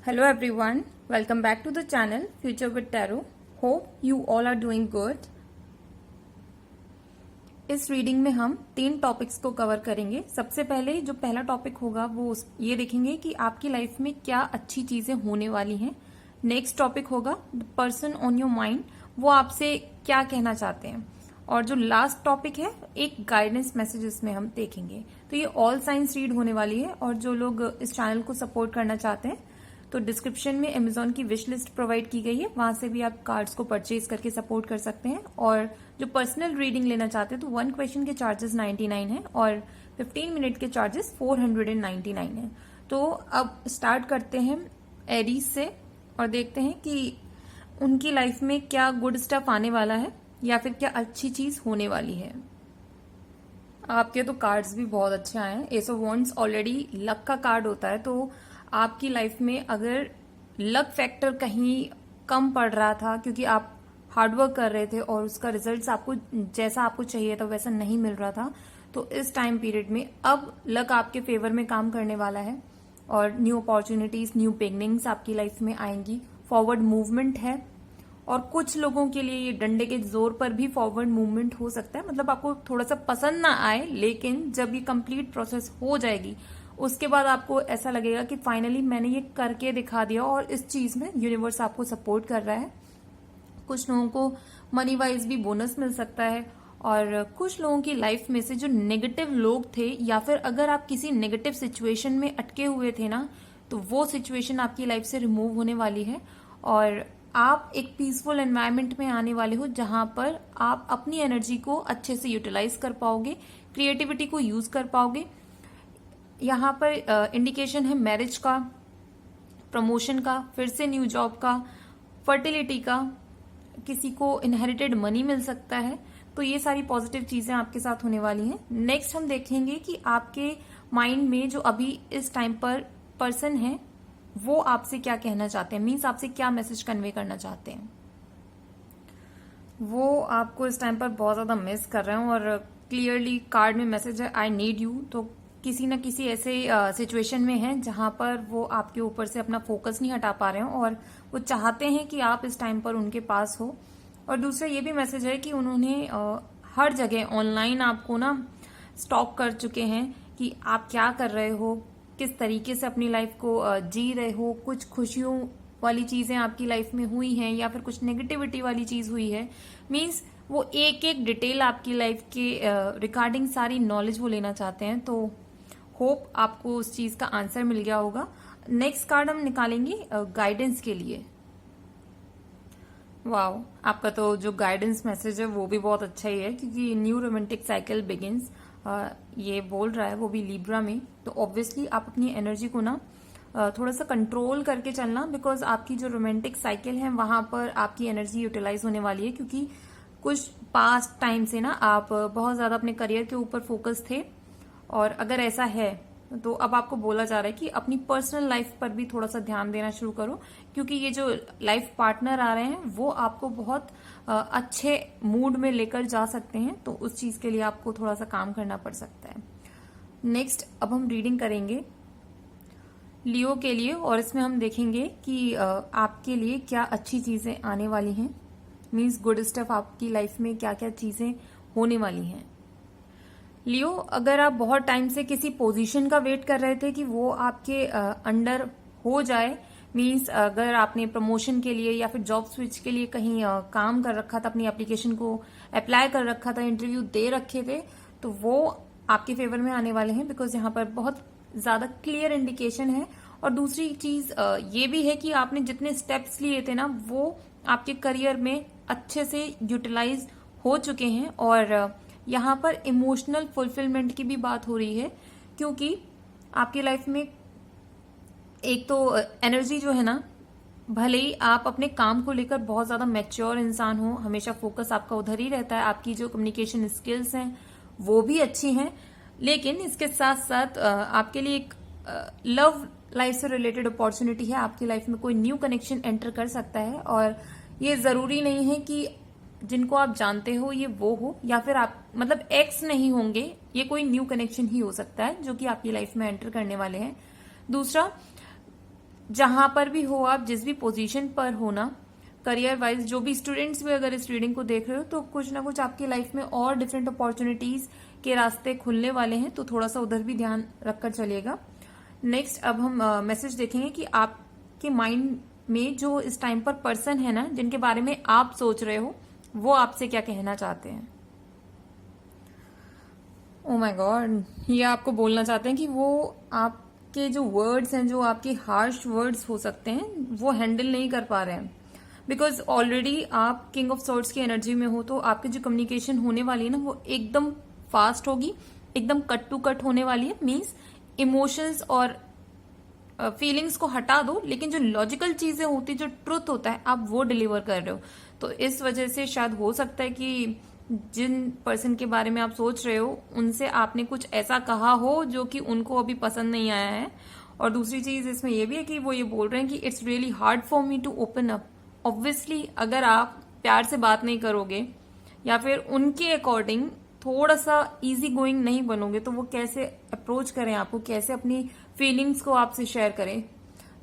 Hello everyone, welcome back to the channel Future with Tarot. Hope you all are doing good. इस reading में हम 3 topics को cover करेंगे। सबसे पहले जो पहला टॉपिक होगा वो ये देखेंगे कि आपकी लाइफ में क्या अच्छी चीजें होने वाली हैं। नेक्स्ट टॉपिक होगा the person on your mind, वो आपसे क्या कहना चाहते हैं। और जो लास्ट टॉपिक है एक गाइडेंस मैसेज इसमें हम देखेंगे। तो ये ऑल साइंस रीड होने वाली है। और जो लोग इस चैनल को सपोर्ट करना चाहते हैं तो डिस्क्रिप्शन में अमेजॉन की विश लिस्ट प्रोवाइड की गई है, वहां से भी आप कार्ड्स को परचेज करके सपोर्ट कर सकते हैं। और जो पर्सनल रीडिंग लेना चाहते हैं तो 1 क्वेश्चन के चार्जेस 99 है और 15 मिनट के चार्जेस 499 है। तो अब स्टार्ट करते हैं एरीज से और देखते हैं कि उनकी लाइफ में क्या गुड स्टफ आने वाला है या फिर क्या अच्छी चीज होने वाली है। आपके तो कार्ड्स भी बहुत अच्छे आए हैं। S of wands already luck का कार्ड होता है, तो आपकी लाइफ में अगर लक फैक्टर कहीं कम पड़ रहा था क्योंकि आप हार्डवर्क कर रहे थे और उसका रिजल्ट्स आपको जैसा आपको चाहिए था वैसा नहीं मिल रहा था, तो इस टाइम पीरियड में अब लक आपके फेवर में काम करने वाला है और न्यू अपॉर्चुनिटीज, न्यू बिगनिंग्स आपकी लाइफ में आएंगी। फॉरवर्ड मूवमेंट है और कुछ लोगों के लिए ये डंडे के जोर पर भी फॉरवर्ड मूवमेंट हो सकता है। मतलब आपको थोड़ा सा पसंद ना आए, लेकिन जब ये कंप्लीट प्रोसेस हो जाएगी उसके बाद आपको ऐसा लगेगा कि फाइनली मैंने ये करके दिखा दिया और इस चीज में यूनिवर्स आपको सपोर्ट कर रहा है। कुछ लोगों को मनी वाइज भी बोनस मिल सकता है और कुछ लोगों की लाइफ में से जो नेगेटिव लोग थे या फिर अगर आप किसी नेगेटिव सिचुएशन में अटके हुए थे ना, तो वो सिचुएशन आपकी लाइफ से रिमूव होने वाली है और आप एक पीसफुल एनवायरनमेंट में आने वाले हो जहां पर आप अपनी एनर्जी को अच्छे से यूटिलाइज कर पाओगे, क्रिएटिविटी को यूज कर पाओगे। यहाँ पर इंडिकेशन है मैरिज का, प्रमोशन का, फिर से न्यू जॉब का, फर्टिलिटी का, किसी को इनहेरिटेड मनी मिल सकता है। तो ये सारी पॉजिटिव चीजें आपके साथ होने वाली हैं। नेक्स्ट हम देखेंगे कि आपके माइंड में जो अभी इस टाइम पर पर्सन है वो आपसे क्या कहना चाहते हैं, मीन्स आपसे क्या मैसेज कन्वे करना चाहते हैं। वो आपको इस टाइम पर बहुत ज्यादा मिस कर रहे हैं और क्लियरली कार्ड में मैसेज है आई नीड यू। तो किसी न किसी ऐसे सिचुएशन में है जहां पर वो आपके ऊपर से अपना फोकस नहीं हटा पा रहे हो और वो चाहते हैं कि आप इस टाइम पर उनके पास हो। और दूसरा ये भी मैसेज है कि उन्होंने हर जगह ऑनलाइन आपको ना स्टॉक कर चुके हैं कि आप क्या कर रहे हो, किस तरीके से अपनी लाइफ को जी रहे हो। कुछ खुशियों वाली चीजें आपकी लाइफ में हुई हैं या फिर कुछ नेगेटिविटी वाली चीज हुई है, मीन्स वो एक एक डिटेल आपकी लाइफ के रिगार्डिंग सारी नॉलेज वो लेना चाहते हैं। तो होप आपको उस चीज का आंसर मिल गया होगा। नेक्स्ट कार्ड हम निकालेंगे गाइडेंस के लिए। वाओ, आपका तो जो गाइडेंस मैसेज है वो भी बहुत अच्छा ही है क्योंकि न्यू रोमांटिक साइकिल बिगिंस ये बोल रहा है, वो भी लिब्रा में। तो ऑब्वियसली आप अपनी एनर्जी को ना थोड़ा सा कंट्रोल करके चलना, बिकॉज आपकी जो रोमांटिक साइकिल है वहां पर आपकी एनर्जी यूटिलाइज होने वाली है क्योंकि कुछ पास्ट टाइम से ना आप बहुत ज्यादा अपने करियर के ऊपर फोकस थे। और अगर ऐसा है तो अब आपको बोला जा रहा है कि अपनी पर्सनल लाइफ पर भी थोड़ा सा ध्यान देना शुरू करो क्योंकि ये जो लाइफ पार्टनर आ रहे हैं वो आपको बहुत अच्छे मूड में लेकर जा सकते हैं। तो उस चीज के लिए आपको थोड़ा सा काम करना पड़ सकता है। नेक्स्ट अब हम रीडिंग करेंगे लियो के लिए और इसमें हम देखेंगे कि आपके लिए क्या अच्छी चीजें आने वाली हैं, मीन्स गुड स्टफ आपकी लाइफ में क्या क्या चीजें होने वाली हैं। लियो, अगर आप बहुत टाइम से किसी पोजीशन का वेट कर रहे थे कि वो आपके अंडर हो जाए, मींस अगर आपने प्रमोशन के लिए या फिर जॉब स्विच के लिए कहीं काम कर रखा था, अपनी एप्लीकेशन को अप्लाई कर रखा था, इंटरव्यू दे रखे थे, तो वो आपके फेवर में आने वाले हैं बिकॉज यहाँ पर बहुत ज्यादा क्लियर इंडिकेशन है। और दूसरी चीज ये भी है कि आपने जितने स्टेप्स लिए थे ना वो आपके करियर में अच्छे से यूटिलाइज हो चुके हैं। और यहाँ पर इमोशनल फुलफिलमेंट की भी बात हो रही है क्योंकि आपकी लाइफ में एक तो एनर्जी जो है ना, भले ही आप अपने काम को लेकर बहुत ज्यादा मैच्योर इंसान हो, हमेशा फोकस आपका उधर ही रहता है, आपकी जो कम्युनिकेशन स्किल्स हैं वो भी अच्छी हैं, लेकिन इसके साथ साथ आपके लिए एक लव लाइफ से रिलेटेड अपॉर्चुनिटी है। आपकी लाइफ में कोई न्यू कनेक्शन एंटर कर सकता है और ये जरूरी नहीं है कि जिनको आप जानते हो ये वो हो या फिर आप मतलब एक्स नहीं होंगे, ये कोई न्यू कनेक्शन ही हो सकता है जो कि आपकी लाइफ में एंटर करने वाले हैं। दूसरा, जहां पर भी हो आप, जिस भी पोजीशन पर हो ना, करियर वाइज, जो भी स्टूडेंट्स भी अगर इस रीडिंग को देख रहे हो तो कुछ ना कुछ आपकी लाइफ में और डिफरेंट अपॉर्चुनिटीज के रास्ते खुलने वाले हैं, तो थोड़ा सा उधर भी ध्यान रखकर चलिएगा। नेक्स्ट अब हम मैसेज देखेंगे कि आपके माइंड में जो इस टाइम पर पर्सन है ना, जिनके बारे में आप सोच रहे हो, वो आपसे क्या कहना चाहते हैं। ओ माय गॉड, ये आपको बोलना चाहते हैं कि वो आपके जो वर्ड्स हैं, जो आपके हार्श वर्ड्स हो सकते हैं, वो हैंडल नहीं कर पा रहे हैं। बिकॉज ऑलरेडी आप किंग ऑफ सॉर्ड्स की एनर्जी में हो, तो आपकी जो कम्युनिकेशन होने वाली है ना, वो एकदम फास्ट होगी, एकदम कट टू कट होने वाली है। मीन्स इमोशंस और फीलिंग्स को हटा दो, लेकिन जो लॉजिकल चीजें होती, जो ट्रुथ होता है, आप वो डिलीवर कर रहे हो। तो इस वजह से शायद हो सकता है कि जिन पर्सन के बारे में आप सोच रहे हो, उनसे आपने कुछ ऐसा कहा हो जो कि उनको अभी पसंद नहीं आया है। और दूसरी चीज इसमें यह भी है कि वो ये बोल रहे हैं कि it's really hard for me to open up. Obviously अगर आप प्यार से बात नहीं करोगे या फिर उनके अकॉर्डिंग थोड़ा सा इजी गोइंग नहीं बनोगे, तो वो कैसे अप्रोच करें आपको, कैसे अपनी फीलिंग्स को आपसे शेयर करें।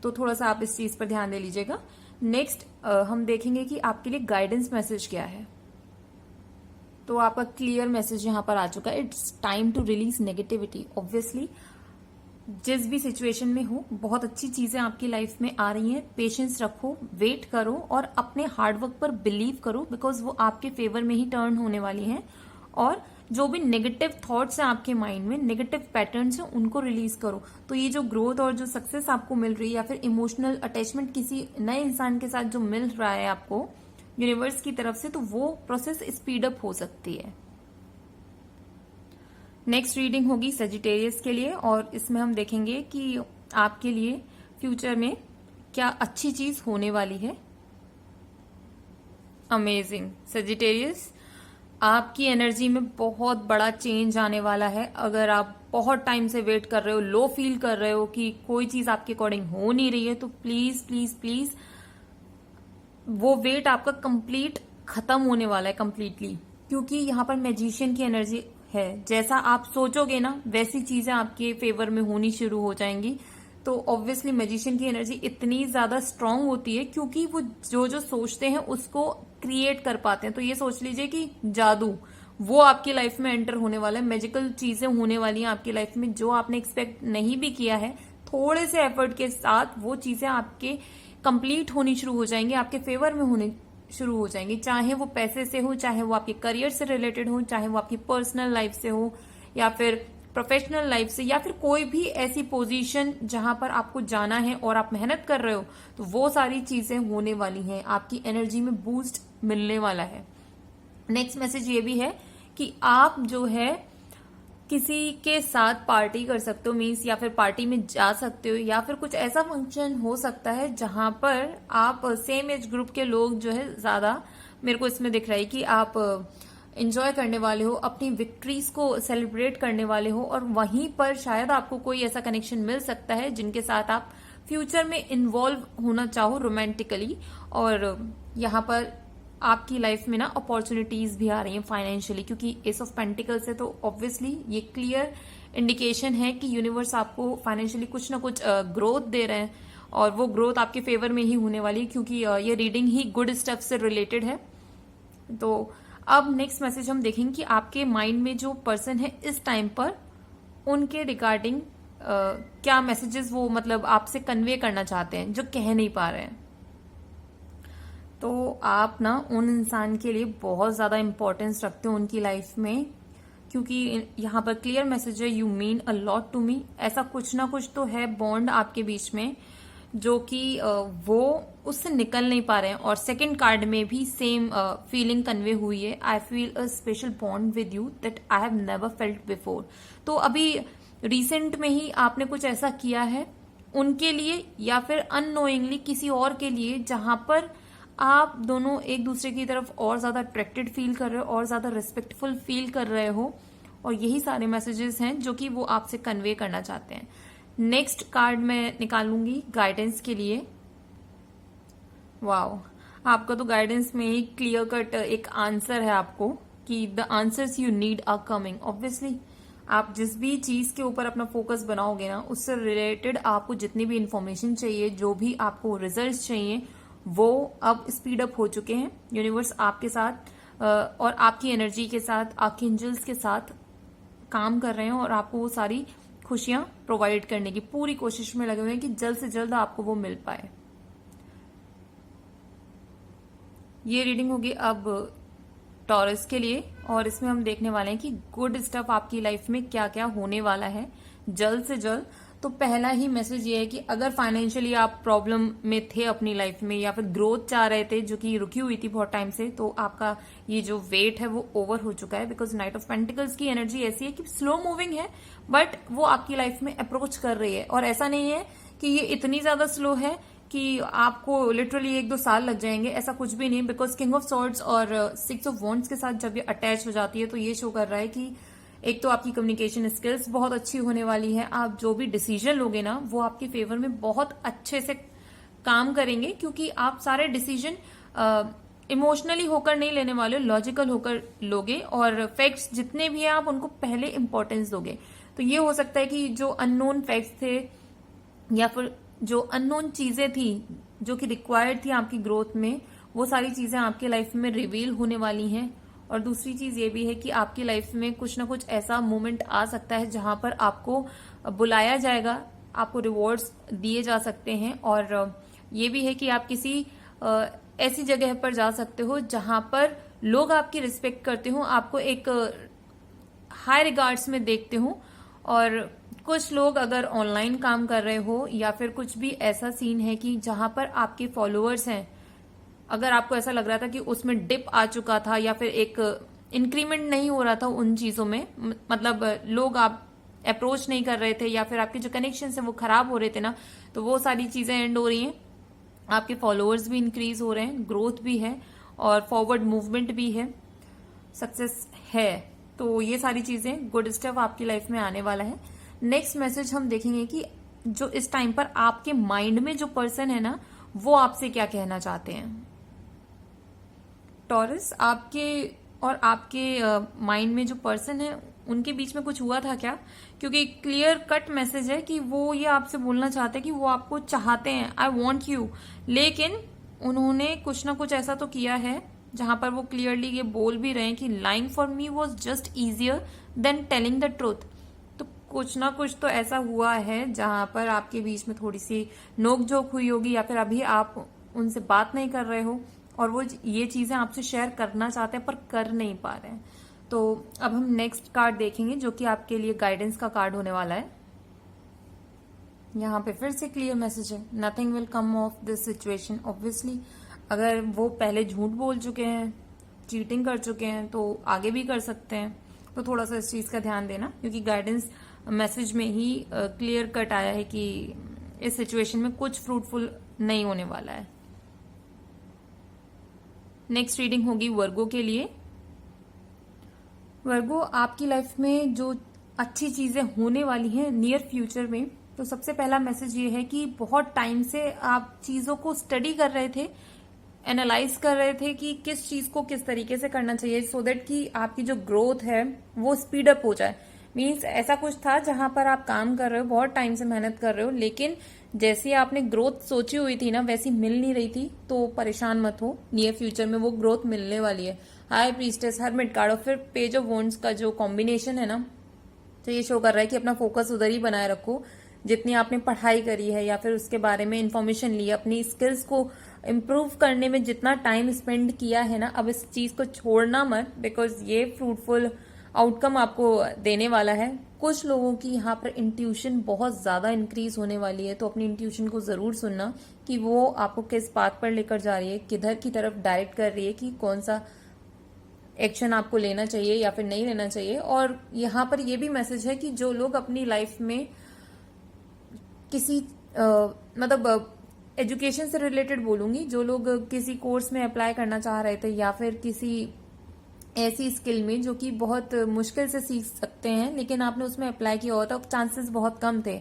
तो थोड़ा सा आप इस चीज पर ध्यान दे लीजिएगा। नेक्स्ट हम देखेंगे कि आपके लिए गाइडेंस मैसेज क्या है। तो आपका क्लियर मैसेज यहां पर आ चुका है, it's time to release negativity. Obviously जिस भी सिचुएशन में हो, बहुत अच्छी चीजें आपकी लाइफ में आ रही हैं। पेशेंस रखो, वेट करो और अपने हार्डवर्क पर बिलीव करो, बिकॉज वो आपके फेवर में ही टर्न होने वाली हैं। और जो भी नेगेटिव थॉट्स हैं आपके माइंड में, नेगेटिव पैटर्न्स हैं, उनको रिलीज करो। तो ये जो ग्रोथ और जो सक्सेस आपको मिल रही है, या फिर इमोशनल अटैचमेंट किसी नए इंसान के साथ जो मिल रहा है आपको यूनिवर्स की तरफ से, तो वो प्रोसेस स्पीड अप हो सकती है। नेक्स्ट रीडिंग होगी सजिटेरियस के लिए, और इसमें हम देखेंगे कि आपके लिए फ्यूचर में क्या अच्छी चीज होने वाली है। अमेजिंग सजिटेरियस, आपकी एनर्जी में बहुत बड़ा चेंज आने वाला है। अगर आप बहुत टाइम से वेट कर रहे हो, लो फील कर रहे हो कि कोई चीज आपके अकॉर्डिंग हो नहीं रही है, तो प्लीज प्लीज प्लीज वो वेट आपका कंप्लीट खत्म होने वाला है कंप्लीटली। क्योंकि यहाँ पर मैजिशियन की एनर्जी है, जैसा आप सोचोगे ना वैसी चीजें आपके फेवर में होनी शुरू हो जाएंगी। तो ऑब्वियसली मैजिशियन की एनर्जी इतनी ज्यादा स्ट्रांग होती है क्योंकि वो जो जो सोचते हैं उसको क्रिएट कर पाते हैं। तो ये सोच लीजिए कि जादू वो आपकी लाइफ में एंटर होने वाला है, मैजिकल चीजें होने वाली हैं आपकी लाइफ में, जो आपने एक्सपेक्ट नहीं भी किया है। थोड़े से एफर्ट के साथ वो चीजें आपके कंप्लीट होनी शुरू हो जाएंगी, आपके फेवर में होने शुरू हो जाएंगी। चाहे वो पैसे से हो, चाहे वो आपके करियर से रिलेटेड हो, चाहे वो आपकी पर्सनल लाइफ से हो, या फिर प्रोफेशनल लाइफ से, या फिर कोई भी ऐसी पोजीशन जहां पर आपको जाना है और आप मेहनत कर रहे हो, तो वो सारी चीजें होने वाली हैं। आपकी एनर्जी में बूस्ट मिलने वाला है। नेक्स्ट मैसेज ये भी है कि आप जो है किसी के साथ पार्टी कर सकते हो, मीन्स या फिर पार्टी में जा सकते हो, या फिर कुछ ऐसा फंक्शन हो सकता है जहां पर आप सेम एज ग्रुप के लोग जो है ज्यादा, मेरे को इसमें दिख रहा है कि आप एंजॉय करने वाले हो, अपनी विक्ट्रीज को सेलिब्रेट करने वाले हो, और वहीं पर शायद आपको कोई ऐसा कनेक्शन मिल सकता है जिनके साथ आप फ्यूचर में इन्वॉल्व होना चाहो रोमांटिकली। और यहाँ पर आपकी लाइफ में ना अपॉर्चुनिटीज भी आ रही हैं फाइनेंशियली, क्योंकि एस ऑफ पेंटिकल्स है, तो ऑब्वियसली ये क्लियर इंडिकेशन है कि यूनिवर्स आपको फाइनेंशियली कुछ ना कुछ ग्रोथ दे रहे हैं, और वो ग्रोथ आपके फेवर में ही होने वाली है, क्योंकि ये रीडिंग ही गुड स्टेप से रिलेटेड है। तो अब नेक्स्ट मैसेज हम देखेंगे कि आपके माइंड में जो पर्सन है इस टाइम पर, उनके रिगार्डिंग क्या मैसेजेस वो मतलब आपसे कन्वे करना चाहते हैं जो कह नहीं पा रहे हैं। तो आप ना उन इंसान के लिए बहुत ज्यादा इंपॉर्टेंस रखते हो उनकी लाइफ में, क्योंकि यहाँ पर क्लियर मैसेज है, you mean a lot to me. ऐसा कुछ ना कुछ तो है बॉन्ड आपके बीच में जो कि वो उससे निकल नहीं पा रहे हैं। और सेकंड कार्ड में भी सेम फीलिंग कन्वे हुई है, I feel a special bond with you that I have never felt before. तो अभी रिसेंट में ही आपने कुछ ऐसा किया है उनके लिए, या फिर अननोइंगली किसी और के लिए, जहां पर आप दोनों एक दूसरे की तरफ और ज्यादा अट्रैक्टेड फील कर रहे हो और ज्यादा रिस्पेक्टफुल फील कर रहे हो। और यही सारे मैसेजेस हैं जो कि वो आपसे कन्वे करना चाहते हैं। नेक्स्ट कार्ड मैं निकालूंगी गाइडेंस के लिए। वाओ, आपका तो गाइडेंस में ही क्लियर कट एक आंसर है आपको कि the answers you need are coming. Obviously आप जिस भी चीज के ऊपर अपना फोकस बनाओगे ना, उससे रिलेटेड आपको जितनी भी इंफॉर्मेशन चाहिए, जो भी आपको रिजल्ट्स चाहिए, वो अब स्पीड अप हो चुके हैं। यूनिवर्स आपके साथ और आपकी एनर्जी के साथ, आर्कएंजल्स के साथ काम कर रहे हैं और आपको वो सारी खुशियां प्रोवाइड करने की पूरी कोशिश में लगे हुए हैं कि जल्द से जल्द आपको वो मिल पाए। ये रीडिंग होगी अब टॉरस के लिए और इसमें हम देखने वाले हैं कि गुड स्टफ आपकी लाइफ में क्या क्या होने वाला है जल्द से जल्द। तो पहला ही मैसेज ये है कि अगर फाइनेंशियली आप प्रॉब्लम में थे अपनी लाइफ में, या फिर ग्रोथ चाह रहे थे जो कि रुकी हुई थी बहुत टाइम से, तो आपका ये जो वेट है वो ओवर हो चुका है। बिकॉज नाइट ऑफ पेंटिकल्स की एनर्जी ऐसी है कि स्लो मूविंग है, बट वो आपकी लाइफ में अप्रोच कर रही है। और ऐसा नहीं है कि ये इतनी ज्यादा स्लो है कि आपको लिटरली 1-2 साल लग जाएंगे, ऐसा कुछ भी नहीं। बिकॉज किंग ऑफ सॉर्ड्स और 6 ऑफ वॉन्ड्स के साथ जब ये अटैच हो जाती है तो ये शो कर रहा है कि एक तो आपकी कम्युनिकेशन स्किल्स बहुत अच्छी होने वाली है। आप जो भी डिसीजन लोगे ना, वो आपके फेवर में बहुत अच्छे से काम करेंगे, क्योंकि आप सारे डिसीजन इमोशनली होकर नहीं लेने वाले, लॉजिकल होकर लोगे और फैक्ट्स जितने भी हैं आप उनको पहले इंपॉर्टेंस दोगे। तो ये हो सकता है कि जो अननोन फैक्ट्स थे या फिर जो अननोन चीजें थी जो कि रिक्वायर्ड थी आपकी ग्रोथ में, वो सारी चीजें आपकी लाइफ में रिवील होने वाली हैं। और दूसरी चीज ये भी है कि आपकी लाइफ में कुछ ना कुछ ऐसा मोमेंट आ सकता है जहां पर आपको बुलाया जाएगा, आपको रिवॉर्ड्स दिए जा सकते हैं। और ये भी है कि आप किसी ऐसी जगह पर जा सकते हो जहां पर लोग आपकी रिस्पेक्ट करते हो, आपको एक हाई रिगार्ड्स में देखते हो। और कुछ लोग अगर ऑनलाइन काम कर रहे हो या फिर कुछ भी ऐसा सीन है कि जहां पर आपके फॉलोअर्स हैं, अगर आपको ऐसा लग रहा था कि उसमें डिप आ चुका था या फिर एक इंक्रीमेंट नहीं हो रहा था उन चीजों में, मतलब लोग आप अप्रोच नहीं कर रहे थे या फिर आपके जो कनेक्शन है वो खराब हो रहे थे ना, तो वो सारी चीजें एंड हो रही हैं। आपके फॉलोअर्स भी इंक्रीज हो रहे हैं, ग्रोथ भी है और फॉरवर्ड मूवमेंट भी है, सक्सेस है। तो ये सारी चीजें गुड स्टेप आपकी लाइफ में आने वाला है। नेक्स्ट मैसेज हम देखेंगे कि जो इस टाइम पर आपके माइंड में जो पर्सन है ना, वो आपसे क्या कहना चाहते हैं। टॉरस, आपके और आपके माइंड में जो पर्सन है उनके बीच में कुछ हुआ था क्या? क्योंकि क्लियर कट मैसेज है कि वो ये आपसे बोलना चाहते हैं कि वो आपको चाहते हैं, आई वॉन्ट यू, लेकिन उन्होंने कुछ ना कुछ ऐसा तो किया है जहां पर वो क्लियरली ये बोल भी रहे हैं कि lying for me was just easier than telling the truth. तो कुछ ना कुछ तो ऐसा हुआ है जहां पर आपके बीच में थोड़ी सी नोकझोंक हुई होगी, या फिर अभी आप उनसे बात नहीं कर रहे हो और वो ये चीजें आपसे शेयर करना चाहते हैं पर कर नहीं पा रहे हैं। तो अब हम नेक्स्ट कार्ड देखेंगे जो कि आपके लिए गाइडेंस का कार्ड होने वाला है। यहाँ पे फिर से क्लियर मैसेज है, nothing will come of this situation. Obviously अगर वो पहले झूठ बोल चुके हैं, चीटिंग कर चुके हैं, तो आगे भी कर सकते हैं। तो थोड़ा सा इस चीज का ध्यान देना, क्योंकि गाइडेंस मैसेज में ही क्लियर कट आया है कि इस सिचुएशन में कुछ फ्रूटफुल नहीं होने वाला है। नेक्स्ट रीडिंग होगी वर्गो के लिए। वर्गो, आपकी लाइफ में जो अच्छी चीजें होने वाली हैं नियर फ्यूचर में, तो सबसे पहला मैसेज ये है कि बहुत टाइम से आप चीजों को स्टडी कर रहे थे, एनालाइज कर रहे थे कि किस चीज को किस तरीके से करना चाहिए सो दैट कि आपकी जो ग्रोथ है वो स्पीड अप हो जाए। मीन्स ऐसा कुछ था जहां पर आप काम कर रहे हो, बहुत टाइम से मेहनत कर रहे हो, लेकिन जैसी आपने ग्रोथ सोची हुई थी ना वैसी मिल नहीं रही थी। तो परेशान मत हो, नियर फ्यूचर में वो ग्रोथ मिलने वाली है। हाई प्रीस्टेस, हर्मिट कार्ड और फिर पेज ऑफ वॉन्ड्स का जो कॉम्बिनेशन है ना, तो ये शो कर रहा है कि अपना फोकस उधर ही बनाए रखो। जितनी आपने पढ़ाई करी है या फिर उसके बारे में इंफॉर्मेशन ली, अपनी स्किल्स को इम्प्रूव करने में जितना टाइम स्पेंड किया है ना, अब इस चीज को छोड़ना मत, बिकॉज ये फ्रूटफुल आउटकम आपको देने वाला है। कुछ लोगों की यहाँ पर इंट्यूशन बहुत ज्यादा इंक्रीज होने वाली है, तो अपनी इंट्यूशन को जरूर सुनना कि वो आपको किस बात पर लेकर जा रही है, किधर की तरफ डायरेक्ट कर रही है कि कौन सा एक्शन आपको लेना चाहिए या फिर नहीं लेना चाहिए। और यहाँ पर यह भी मैसेज है कि जो लोग अपनी लाइफ में किसी मतलब एजुकेशन से रिलेटेड बोलूंगी, जो लोग किसी कोर्स में अप्लाई करना चाह रहे थे या फिर किसी ऐसी स्किल में जो कि बहुत मुश्किल से सीख सकते हैं, लेकिन आपने उसमें अप्लाई किया हुआ था, चांसेस बहुत कम थे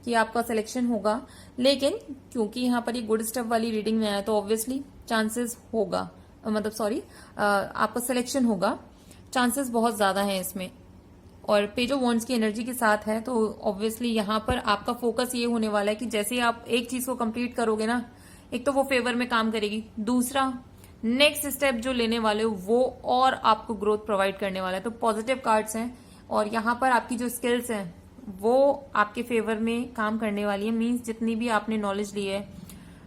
कि आपका सिलेक्शन होगा, लेकिन क्योंकि यहाँ पर ये गुड स्टेप वाली रीडिंग में आया तो ऑब्वियसली चांसेस होगा, मतलब सॉरी आपका सिलेक्शन होगा, चांसेस बहुत ज्यादा हैं इसमें। और पेज ऑफ वॉन्ड्स की एनर्जी के साथ है, तो ऑब्वियसली यहाँ पर आपका फोकस ये होने वाला है कि जैसे ही आप एक चीज को कंप्लीट करोगे ना, एक तो वो फेवर में काम करेगी, दूसरा नेक्स्ट स्टेप जो लेने वाले हो वो और आपको ग्रोथ प्रोवाइड करने वाला है। तो पॉजिटिव कार्ड्स हैं और यहाँ पर आपकी जो स्किल्स हैं वो आपके फेवर में काम करने वाली है। मीन्स जितनी भी आपने नॉलेज ली है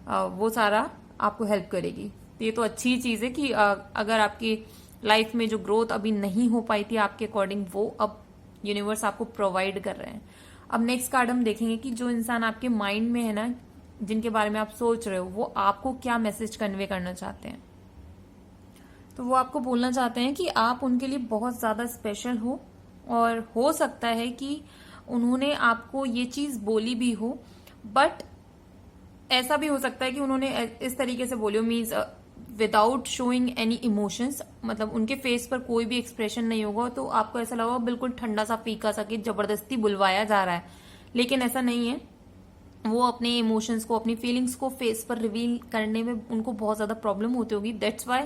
वो सारा आपको हेल्प करेगी। ये तो अच्छी चीज है कि अगर आपकी लाइफ में जो ग्रोथ अभी नहीं हो पाई थी आपके अकॉर्डिंग, वो अब यूनिवर्स आपको प्रोवाइड कर रहे हैं। अब नेक्स्ट कार्ड हम देखेंगे कि जो इंसान आपके माइंड में है ना, जिनके बारे में आप सोच रहे हो, वो आपको क्या मैसेज कन्वे करना चाहते हैं। तो वो आपको बोलना चाहते हैं कि आप उनके लिए बहुत ज्यादा स्पेशल हो, और हो सकता है कि उन्होंने आपको ये चीज बोली भी हो, बट ऐसा भी हो सकता है कि उन्होंने इस तरीके से बोली हो, means without showing any emotions, मतलब उनके फेस पर कोई भी एक्सप्रेशन नहीं होगा, तो आपको ऐसा लगा बिल्कुल ठंडा सा फीका सा कि जबरदस्ती बुलवाया जा रहा है। लेकिन ऐसा नहीं है, वो अपने इमोशंस को, अपनी फीलिंग्स को फेस पर रिवील करने में उनको बहुत ज्यादा प्रॉब्लम होती होगी। दैट्स वाई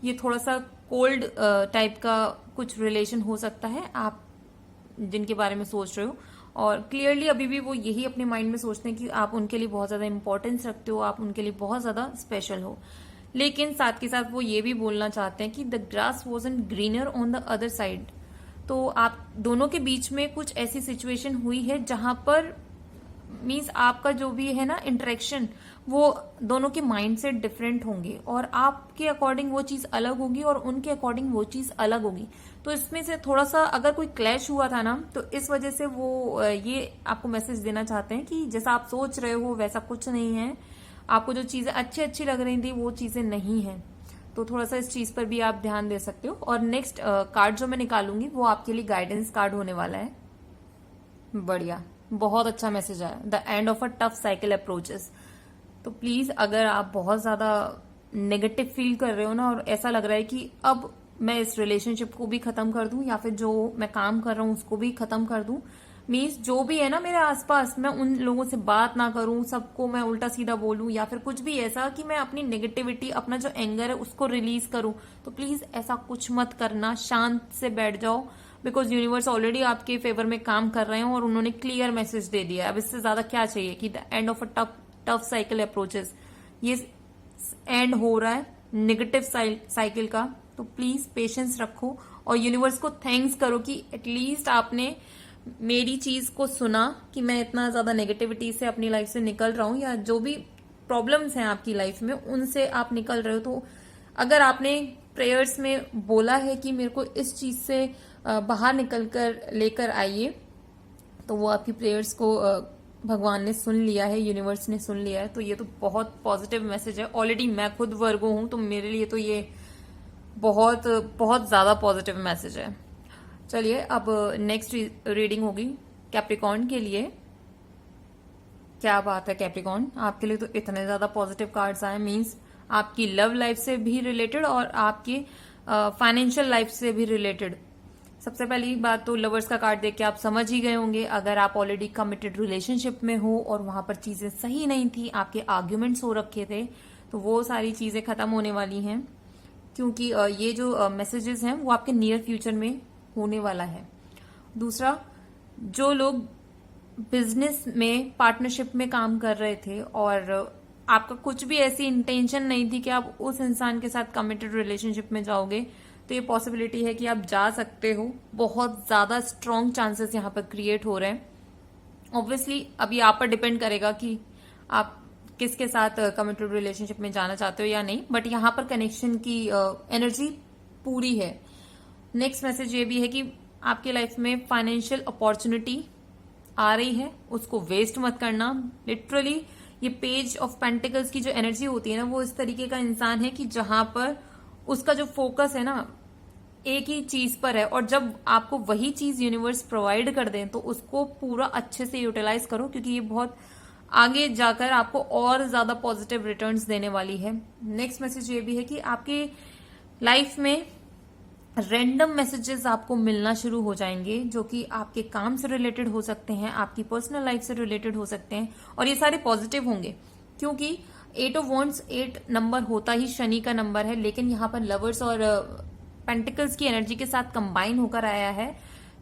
ये थोड़ा सा कोल्ड टाइप का कुछ रिलेशन हो सकता है आप जिनके बारे में सोच रहे हो, और क्लियरली अभी भी वो यही अपने माइंड में सोचते हैं कि आप उनके लिए बहुत ज्यादा इंपॉर्टेंस रखते हो, आप उनके लिए बहुत ज्यादा स्पेशल हो। लेकिन साथ के साथ वो ये भी बोलना चाहते हैं कि the grass wasn't greener on the other side. तो आप दोनों के बीच में कुछ ऐसी सिचुएशन हुई है जहां पर मीन्स आपका जो भी है ना इंटरेक्शन, वो दोनों के माइंड से डिफरेंट होंगे, और आपके अकॉर्डिंग वो चीज अलग होगी और उनके अकॉर्डिंग वो चीज अलग होगी। तो इसमें से थोड़ा सा अगर कोई क्लैश हुआ था ना, तो इस वजह से वो ये आपको मैसेज देना चाहते हैं कि जैसा आप सोच रहे हो वैसा कुछ नहीं है, आपको जो चीजें अच्छी अच्छी लग रही थी वो चीजें नहीं है। तो थोड़ा सा इस चीज पर भी आप ध्यान दे सकते हो। और नेक्स्ट कार्ड जो मैं निकालूंगी वो आपके लिए गाइडेंस कार्ड होने वाला है। बढ़िया, बहुत अच्छा मैसेज आया, the end of a tough cycle approaches. तो प्लीज अगर आप बहुत ज्यादा नेगेटिव फील कर रहे हो ना, और ऐसा लग रहा है कि अब मैं इस रिलेशनशिप को भी खत्म कर दूं, या फिर जो मैं काम कर रहा हूं उसको भी खत्म कर दूं, मीन्स जो भी है ना मेरे आसपास, मैं उन लोगों से बात ना करूं, सबको मैं उल्टा सीधा बोलूं, या फिर कुछ भी ऐसा कि मैं अपनी नेगेटिविटी, अपना जो एंगर है उसको रिलीज करूं, तो प्लीज ऐसा कुछ मत करना। शांत से बैठ जाओ, बिकॉज यूनिवर्स ऑलरेडी आपके फेवर में काम कर रहे हैं और उन्होंने क्लियर मैसेज दे दिया है। अब इससे ज्यादा क्या चाहिए कि the end of a tough cycle approaches, ये एंड हो रहा है नेगेटिव साइकिल का। तो प्लीज पेशेंस रखो और यूनिवर्स को थैंक्स करो कि एटलीस्ट आपने मेरी चीज को सुना कि मैं इतना ज्यादा नेगेटिविटी से अपनी लाइफ से निकल रहा हूं, या जो भी प्रॉब्लम्स हैं आपकी लाइफ में उनसे आप निकल रहे हो। तो अगर आपने प्रेयर्स में बोला है कि मेरे को इस चीज से बाहर निकल कर लेकर आइए, तो वो आपकी प्रेयर्स को भगवान ने सुन लिया है, यूनिवर्स ने सुन लिया है। तो ये तो बहुत पॉजिटिव मैसेज है। ऑलरेडी मैं खुद वर्गो हूं, तो मेरे लिए तो ये बहुत बहुत ज्यादा पॉजिटिव मैसेज है। चलिए अब नेक्स्ट रीडिंग होगी कैप्रिकॉर्न के लिए। क्या बात है कैप्रिकॉर्न, आपके लिए तो इतने ज्यादा पॉजिटिव कार्ड्स आए, मींस आपकी लव लाइफ से भी रिलेटेड और आपकी फाइनेंशियल लाइफ से भी रिलेटेड। सबसे पहली बात तो लवर्स का कार्ड देख के आप समझ ही गए होंगे, अगर आप ऑलरेडी कमिटेड रिलेशनशिप में हो और वहां पर चीजें सही नहीं थी, आपके आर्ग्यूमेंट्स हो रखे थे, तो वो सारी चीजें खत्म होने वाली हैं, क्योंकि ये जो मैसेजेस हैं वो आपके नियर फ्यूचर में होने वाला है। दूसरा, जो लोग बिजनेस में पार्टनरशिप में काम कर रहे थे और आपका कुछ भी ऐसी इंटेंशन नहीं थी कि आप उस इंसान के साथ कमिटेड रिलेशनशिप में जाओगे, तो ये पॉसिबिलिटी है कि आप जा सकते हो। बहुत ज्यादा स्ट्रॉन्ग चांसेस यहाँ पर क्रिएट हो रहे हैं। ऑब्वियसली अभी आप पर डिपेंड करेगा कि आप किसके साथ कमिटेड रिलेशनशिप में जाना चाहते हो या नहीं, बट यहाँ पर कनेक्शन की एनर्जी पूरी है। नेक्स्ट मैसेज ये भी है कि आपकी लाइफ में फाइनेंशियल अपॉर्चुनिटी आ रही है, उसको वेस्ट मत करना। लिटरली ये पेज ऑफ पेंटिकल्स की जो एनर्जी होती है ना, वो इस तरीके का इंसान है कि जहां पर उसका जो फोकस है ना एक ही चीज पर है, और जब आपको वही चीज यूनिवर्स प्रोवाइड कर दें तो उसको पूरा अच्छे से यूटिलाइज करो, क्योंकि ये बहुत आगे जाकर आपको और ज्यादा पॉजिटिव रिटर्न्स देने वाली है। नेक्स्ट मैसेज ये भी है कि आपके लाइफ में रैंडम मैसेजेस आपको मिलना शुरू हो जाएंगे, जो कि आपके काम से रिलेटेड हो सकते हैं, आपकी पर्सनल लाइफ से रिलेटेड हो सकते हैं, और ये सारे पॉजिटिव होंगे, क्योंकि 8 ऑफ वॉन्ड्स 8 नंबर होता ही शनि का नंबर है, लेकिन यहाँ पर लवर्स और पेंटिकल्स की एनर्जी के साथ कंबाइन होकर आया है।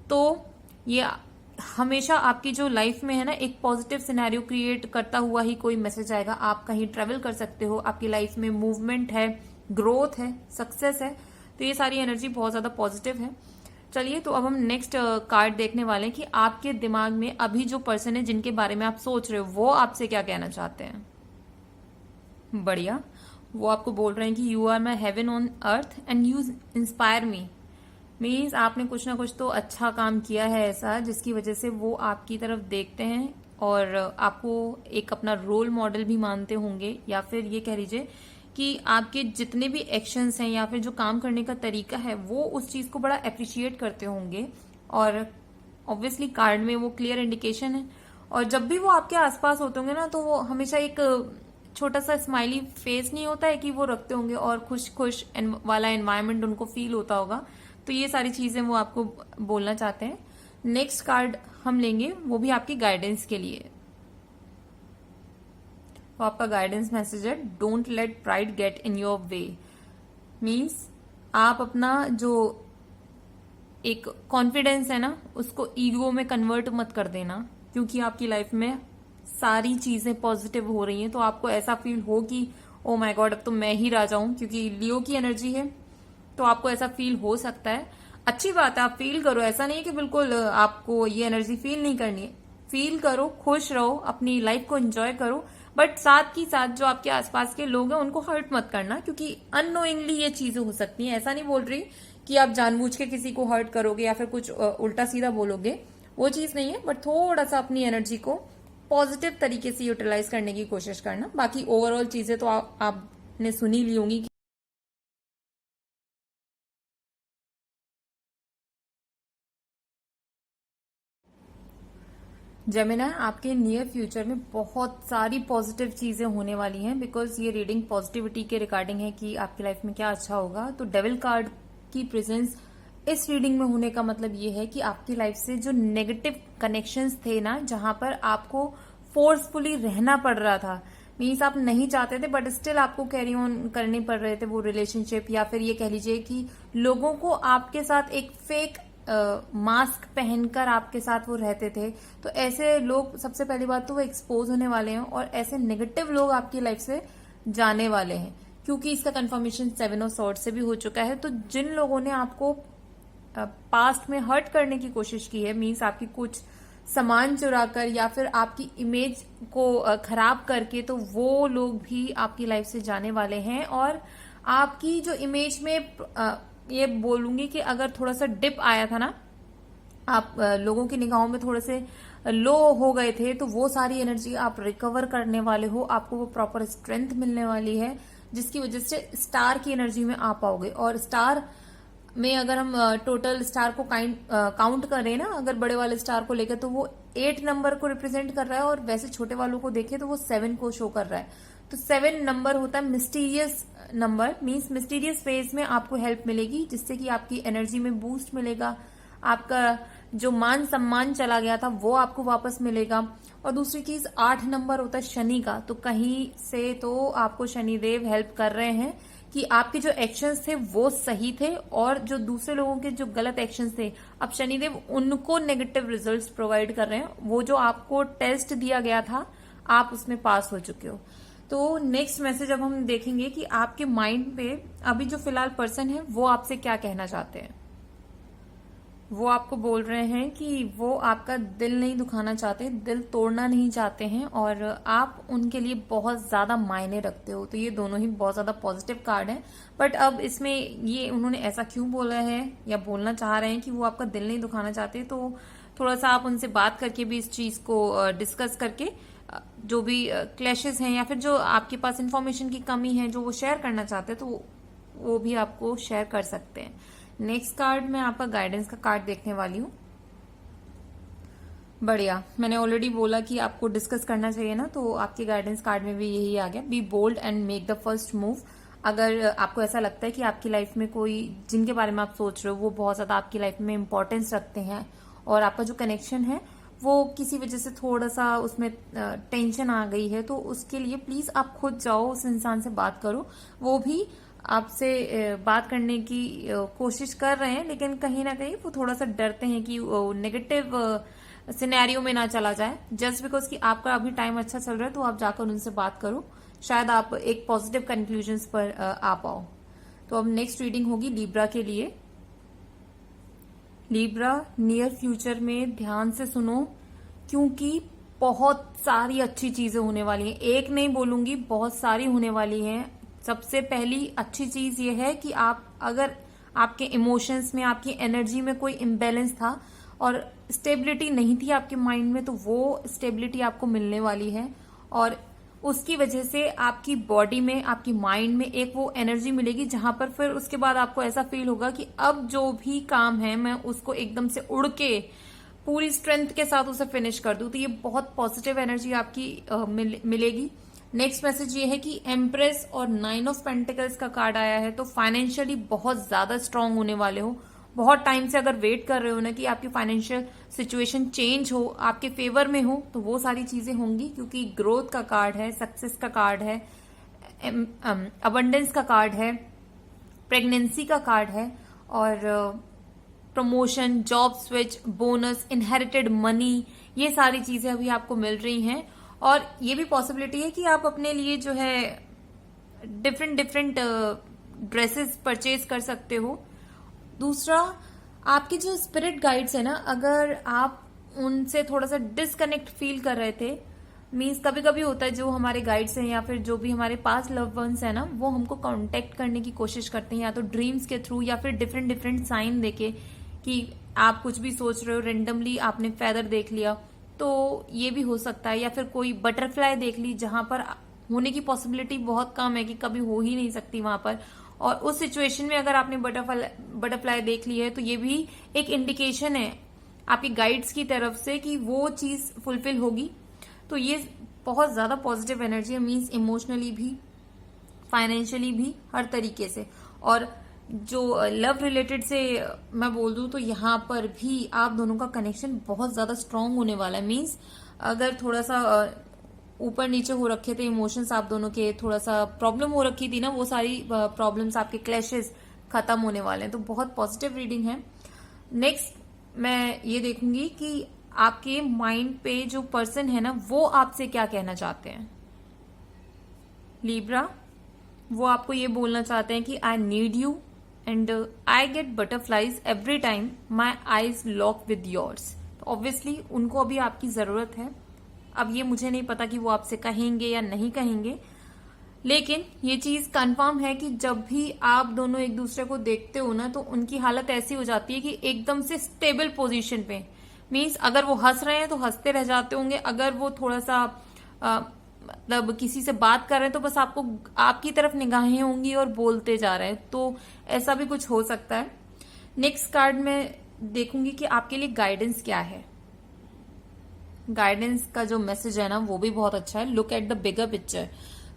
तो ये हमेशा आपकी जो लाइफ में है ना एक पॉजिटिव सिनेरियो क्रिएट करता हुआ ही कोई मैसेज आएगा। आप कहीं ट्रेवल कर सकते हो, आपकी लाइफ में मूवमेंट है, ग्रोथ है, सक्सेस है, तो ये सारी एनर्जी बहुत ज्यादा पॉजिटिव है। चलिए, तो अब हम नेक्स्ट कार्ड देखने वाले हैं कि आपके दिमाग में अभी जो पर्सन है जिनके बारे में आप सोच रहे हो वो आपसे क्या कहना चाहते हैं। बढ़िया, वो आपको बोल रहे हैं कि you are my heaven on earth and you inspire me. Means आपने कुछ ना कुछ तो अच्छा काम किया है ऐसा जिसकी वजह से वो आपकी तरफ देखते हैं और आपको एक अपना रोल मॉडल भी मानते होंगे, या फिर ये कह लीजिए कि आपके जितने भी एक्शंस हैं या फिर जो काम करने का तरीका है वो उस चीज को बड़ा अप्रिशिएट करते होंगे। और ऑब्वियसली कार्ड में वो क्लियर इंडिकेशन है। और जब भी वो आपके आसपास होते होंगे ना, तो वो हमेशा एक छोटा सा स्माइली फेस नहीं होता है कि वो रखते होंगे, और खुश खुश वाला एनवायरनमेंट उनको फील होता होगा। तो ये सारी चीजें वो आपको बोलना चाहते हैं। नेक्स्ट कार्ड हम लेंगे, वो भी आपकी गाइडेंस के लिए। तो आपका गाइडेंस मैसेज है, don't let pride get in your way. Means आप अपना जो एक कॉन्फिडेंस है ना उसको ईगो में कन्वर्ट मत कर देना, क्योंकि आपकी लाइफ में सारी चीजें पॉजिटिव हो रही हैं। तो आपको ऐसा फील हो कि ओ माय गॉड अब तो मैं ही राजा हूं, क्योंकि लियो की एनर्जी है, तो आपको ऐसा फील हो सकता है। अच्छी बात है, आप फील करो, ऐसा नहीं है कि बिल्कुल आपको ये एनर्जी फील नहीं करनी है। फील करो, खुश रहो, अपनी लाइफ को एंजॉय करो, बट साथ ही साथ जो आपके आसपास के लोग हैं उनको हर्ट मत करना, क्योंकि अननोइंगली ये चीजें हो सकती हैं। ऐसा नहीं बोल रही कि आप जानबूझ के किसी को हर्ट करोगे या फिर कुछ उल्टा सीधा बोलोगे, वो चीज नहीं है। बट थोड़ा सा अपनी एनर्जी को पॉजिटिव तरीके से यूटिलाइज करने की कोशिश करना। बाकी ओवरऑल चीजें तो आपने सुनी ली होंगी। जेमिनी, आपके नियर फ्यूचर में बहुत सारी पॉजिटिव चीजें होने वाली हैं, बिकॉज ये रीडिंग पॉजिटिविटी के रिगार्डिंग है कि आपकी लाइफ में क्या अच्छा होगा। तो डेविल कार्ड की प्रेजेंस इस रीडिंग में होने का मतलब ये है कि आपकी लाइफ से जो नेगेटिव कनेक्शंस थे ना, जहां पर आपको फोर्सफुली रहना पड़ रहा था, मीन्स आप नहीं चाहते थे बट स्टिल आपको कैरी ऑन करने पड़ रहे थे वो रिलेशनशिप, या फिर ये कह लीजिए कि लोगों को आपके साथ एक फेक मास्क पहनकर आपके साथ वो रहते थे। तो ऐसे लोग, सबसे पहली बात तो वो एक्सपोज होने वाले हैं, और ऐसे नेगेटिव लोग आपकी लाइफ से जाने वाले हैं, क्योंकि इसका कंफर्मेशन 7 ऑफ स्वॉर्ड्स से भी हो चुका है। तो जिन लोगों ने आपको पास्ट में हर्ट करने की कोशिश की है, मीन्स आपकी कुछ सामान चुराकर या फिर आपकी इमेज को खराब करके, तो वो लोग भी आपकी लाइफ से जाने वाले हैं। और आपकी जो इमेज में ये बोलूंगी कि अगर थोड़ा सा डिप आया था ना, आप लोगों की निगाहों में थोड़े से लो हो गए थे, तो वो सारी एनर्जी आप रिकवर करने वाले हो। आपको वो प्रॉपर स्ट्रेंथ मिलने वाली है, जिसकी वजह से स्टार की एनर्जी में आ पाओगे। और स्टार में अगर हम टोटल स्टार को काउंट करें ना, अगर बड़े वाले स्टार को लेकर, तो वो 8 नंबर को रिप्रेजेंट कर रहा है, और वैसे छोटे वालों को देखें तो वो 7 को शो कर रहा है। तो 7 नंबर होता है mysterious number, means mysterious phase में आपको हेल्प मिलेगी, जिससे कि आपकी एनर्जी में बूस्ट मिलेगा। आपका जो मान सम्मान चला गया था वो आपको वापस मिलेगा। और दूसरी चीज 8 नंबर होता है शनि का, तो कहीं से तो आपको शनिदेव हेल्प कर रहे हैं कि आपके जो एक्शंस थे वो सही थे, और जो दूसरे लोगों के जो गलत एक्शंस थे, अब शनिदेव उनको नेगेटिव रिजल्ट्स प्रोवाइड कर रहे हैं। वो जो आपको टेस्ट दिया गया था, आप उसमें पास हो चुके हो। तो नेक्स्ट मैसेज अब हम देखेंगे कि आपके माइंड पे अभी जो फिलहाल पर्सन है वो आपसे क्या कहना चाहते हैं। वो आपको बोल रहे हैं कि वो आपका दिल नहीं दुखाना चाहते, दिल तोड़ना नहीं चाहते हैं, और आप उनके लिए बहुत ज्यादा मायने रखते हो। तो ये दोनों ही बहुत ज्यादा पॉजिटिव कार्ड हैं। बट अब इसमें ये उन्होंने ऐसा क्यों बोला है या बोलना चाह रहे हैं कि वो आपका दिल नहीं दुखाना चाहते, तो थोड़ा सा आप उनसे बात करके भी इस चीज को डिस्कस करके जो भी क्लैशेस हैं या फिर जो आपके पास इंफॉर्मेशन की कमी है जो वो शेयर करना चाहते हैं, तो वो भी आपको शेयर कर सकते हैं। नेक्स्ट कार्ड में आपका गाइडेंस का कार्ड देखने वाली हूँ। बढ़िया, मैंने ऑलरेडी बोला कि आपको डिस्कस करना चाहिए ना, तो आपके गाइडेंस कार्ड में भी यही आ गया, be bold and make the first move. अगर आपको ऐसा लगता है कि आपकी लाइफ में कोई, जिनके बारे में आप सोच रहे हो वो बहुत ज्यादा आपकी लाइफ में इंपॉर्टेंस रखते हैं, और आपका जो कनेक्शन है वो किसी वजह से थोड़ा सा उसमें टेंशन आ गई है, तो उसके लिए प्लीज आप खुद जाओ, उस इंसान से बात करो। वो भी आपसे बात करने की कोशिश कर रहे हैं, लेकिन कहीं ना कहीं वो थोड़ा सा डरते हैं कि नेगेटिव सिनेरियो में ना चला जाए। जस्ट बिकॉज कि आपका अभी टाइम अच्छा चल रहा है तो आप जाकर उनसे बात करो, शायद आप एक पॉजिटिव कंक्लूजन्स पर आ पाओ। तो अब नेक्स्ट रीडिंग होगी लीब्रा के लिए। लीब्रा, नियर फ्यूचर में ध्यान से सुनो, क्योंकि बहुत सारी अच्छी चीजें होने वाली हैं। एक नहीं बोलूंगी, बहुत सारी होने वाली हैं। सबसे पहली अच्छी चीज ये है कि अगर आपके इमोशंस में, आपकी एनर्जी में कोई इम्बेलेंस था और स्टेबिलिटी नहीं थी आपके माइंड में, तो वो स्टेबिलिटी आपको मिलने वाली है। और उसकी वजह से आपकी बॉडी में, आपकी माइंड में एक वो एनर्जी मिलेगी जहां पर फिर उसके बाद आपको ऐसा फील होगा कि अब जो भी काम है मैं उसको एकदम से उड़ के पूरी स्ट्रेंथ के साथ उसे फिनिश कर दूं। तो ये बहुत पॉजिटिव एनर्जी आपकी मिलेगी। नेक्स्ट मैसेज ये है कि एम्प्रेस और 9 ऑफ पेंटिकल्स का कार्ड आया है, तो फाइनेंशियली बहुत ज्यादा स्ट्रांग होने वाले हो। बहुत टाइम से अगर वेट कर रहे हो ना कि आपकी फाइनेंशियल सिचुएशन चेंज हो, आपके फेवर में हो, तो वो सारी चीजें होंगी, क्योंकि ग्रोथ का कार्ड है, सक्सेस का कार्ड है, अबंडेंस का कार्ड है, प्रेगनेंसी का कार्ड है, और promotion, job switch, bonus, inherited money, ये सारी चीजें अभी आपको मिल रही हैं। और ये भी पॉसिबिलिटी है कि आप अपने लिए जो है डिफरेंट ड्रेसेस परचेज कर सकते हो। दूसरा, आपके जो स्पिरिट गाइड्स है ना, अगर आप उनसे थोड़ा सा डिस्कनेक्ट फील कर रहे थे, मीन्स कभी कभी होता है जो हमारे गाइड्स हैं या फिर जो भी हमारे पास लव वंस है ना, वो हमको कांटेक्ट करने की कोशिश करते हैं, या तो ड्रीम्स के थ्रू या फिर डिफरेंट साइन देके कि आप कुछ भी सोच रहे हो, रेंडमली आपने फेदर देख लिया, तो ये भी हो सकता है। या फिर कोई बटरफ्लाई देख ली जहां पर होने की पॉसिबिलिटी बहुत कम है कि कभी हो ही नहीं सकती वहां पर, और उस सिचुएशन में अगर आपने बटरफ्लाई देख ली है तो ये भी एक इंडिकेशन है आपकी गाइड्स की तरफ से कि वो चीज फुलफिल होगी। तो ये बहुत ज्यादा पॉजिटिव एनर्जी है, मीन्स इमोशनली भी, फाइनेंशियली भी, हर तरीके से। और जो लव रिलेटेड से मैं बोल दूं तो यहाँ पर भी आप दोनों का कनेक्शन बहुत ज्यादा स्ट्रांग होने वाला है। मीन्स अगर थोड़ा सा ऊपर नीचे हो रखे थे इमोशंस आप दोनों के, थोड़ा सा प्रॉब्लम हो रखी थी ना, वो सारी प्रॉब्लम्स, आपके क्लैशेस खत्म होने वाले हैं। तो बहुत पॉजिटिव रीडिंग है। नेक्स्ट मैं ये देखूंगी कि आपके माइंड पे जो पर्सन है ना, वो आपसे क्या कहना चाहते हैं। लीब्रा, वो आपको ये बोलना चाहते हैं कि I need you and I get butterflies every time my eyes lock with yours. तो ऑब्वियसली उनको अभी आपकी जरूरत है। अब ये मुझे नहीं पता कि वो आपसे कहेंगे या नहीं कहेंगे, लेकिन ये चीज कंफर्म है कि जब भी आप दोनों एक दूसरे को देखते हो ना, तो उनकी हालत ऐसी हो जाती है कि एकदम से स्टेबल पोजीशन पे, मीन्स अगर वो हंस रहे हैं तो हंसते रह जाते होंगे, अगर वो थोड़ा सा मतलब किसी से बात कर रहे हैं तो बस आपको आपकी तरफ निगाहें होंगी और बोलते जा रहे हैं। तो ऐसा भी कुछ हो सकता है। नेक्स्ट कार्ड में देखूंगी कि आपके लिए गाइडेंस क्या है। गाइडेंस का जो मैसेज है ना, वो भी बहुत अच्छा है। Look at the bigger picture.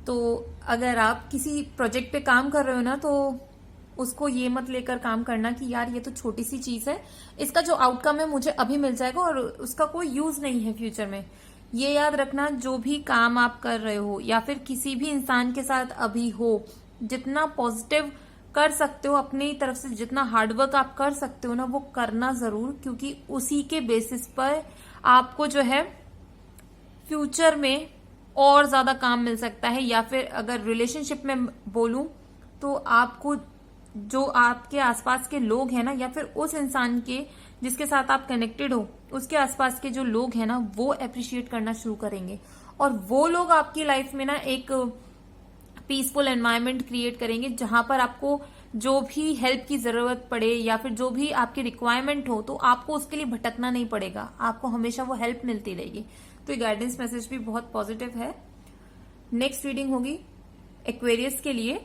तो अगर आप किसी प्रोजेक्ट पे काम कर रहे हो ना, तो उसको ये मत लेकर काम करना कि यार ये तो छोटी सी चीज है, इसका जो आउटकम है मुझे अभी मिल जाएगा और उसका कोई यूज नहीं है फ्यूचर में। ये याद रखना, जो भी काम आप कर रहे हो या फिर किसी भी इंसान के साथ अभी हो, जितना पॉजिटिव कर सकते हो अपनी तरफ से, जितना हार्डवर्क आप कर सकते हो ना, वो करना जरूर, क्योंकि उसी के बेसिस पर आपको जो है फ्यूचर में और ज्यादा काम मिल सकता है। या फिर अगर रिलेशनशिप में बोलूं तो आपको जो आपके आसपास के लोग हैं ना, या फिर उस इंसान के जिसके साथ आप कनेक्टेड हो, उसके आसपास के जो लोग हैं ना, वो अप्रिशिएट करना शुरू करेंगे, और वो लोग आपकी लाइफ में ना एक पीसफुल एनवायरनमेंट क्रिएट करेंगे, जहां पर आपको जो भी हेल्प की जरूरत पड़े या फिर जो भी आपकी रिक्वायरमेंट हो, तो आपको उसके लिए भटकना नहीं पड़ेगा, आपको हमेशा वो हेल्प मिलती रहेगी। तो ये गाइडेंस मैसेज भी बहुत पॉजिटिव है। नेक्स्ट रीडिंग होगी एक्वेरियस के लिए।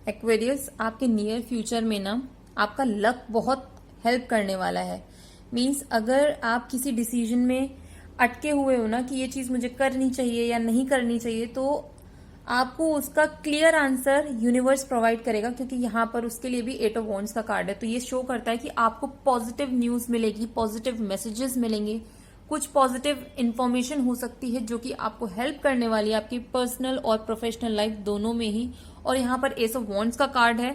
एक्वेरियस, आपके नियर फ्यूचर में ना आपका लक बहुत हेल्प करने वाला है। मीन्स अगर आप किसी डिसीजन में अटके हुए हो ना कि ये चीज मुझे करनी चाहिए या नहीं करनी चाहिए, तो आपको उसका क्लियर आंसर यूनिवर्स प्रोवाइड करेगा, क्योंकि यहाँ पर उसके लिए भी 8 ऑफ वॉन्ड्स का कार्ड है। तो ये शो करता है कि आपको पॉजिटिव न्यूज मिलेगी, पॉजिटिव मैसेजेस मिलेंगे, कुछ पॉजिटिव इंफॉर्मेशन हो सकती है जो कि आपको हेल्प करने वाली है आपकी पर्सनल और प्रोफेशनल लाइफ दोनों में ही। और यहाँ पर एस ऑफ वॉन्ड्स का कार्ड है,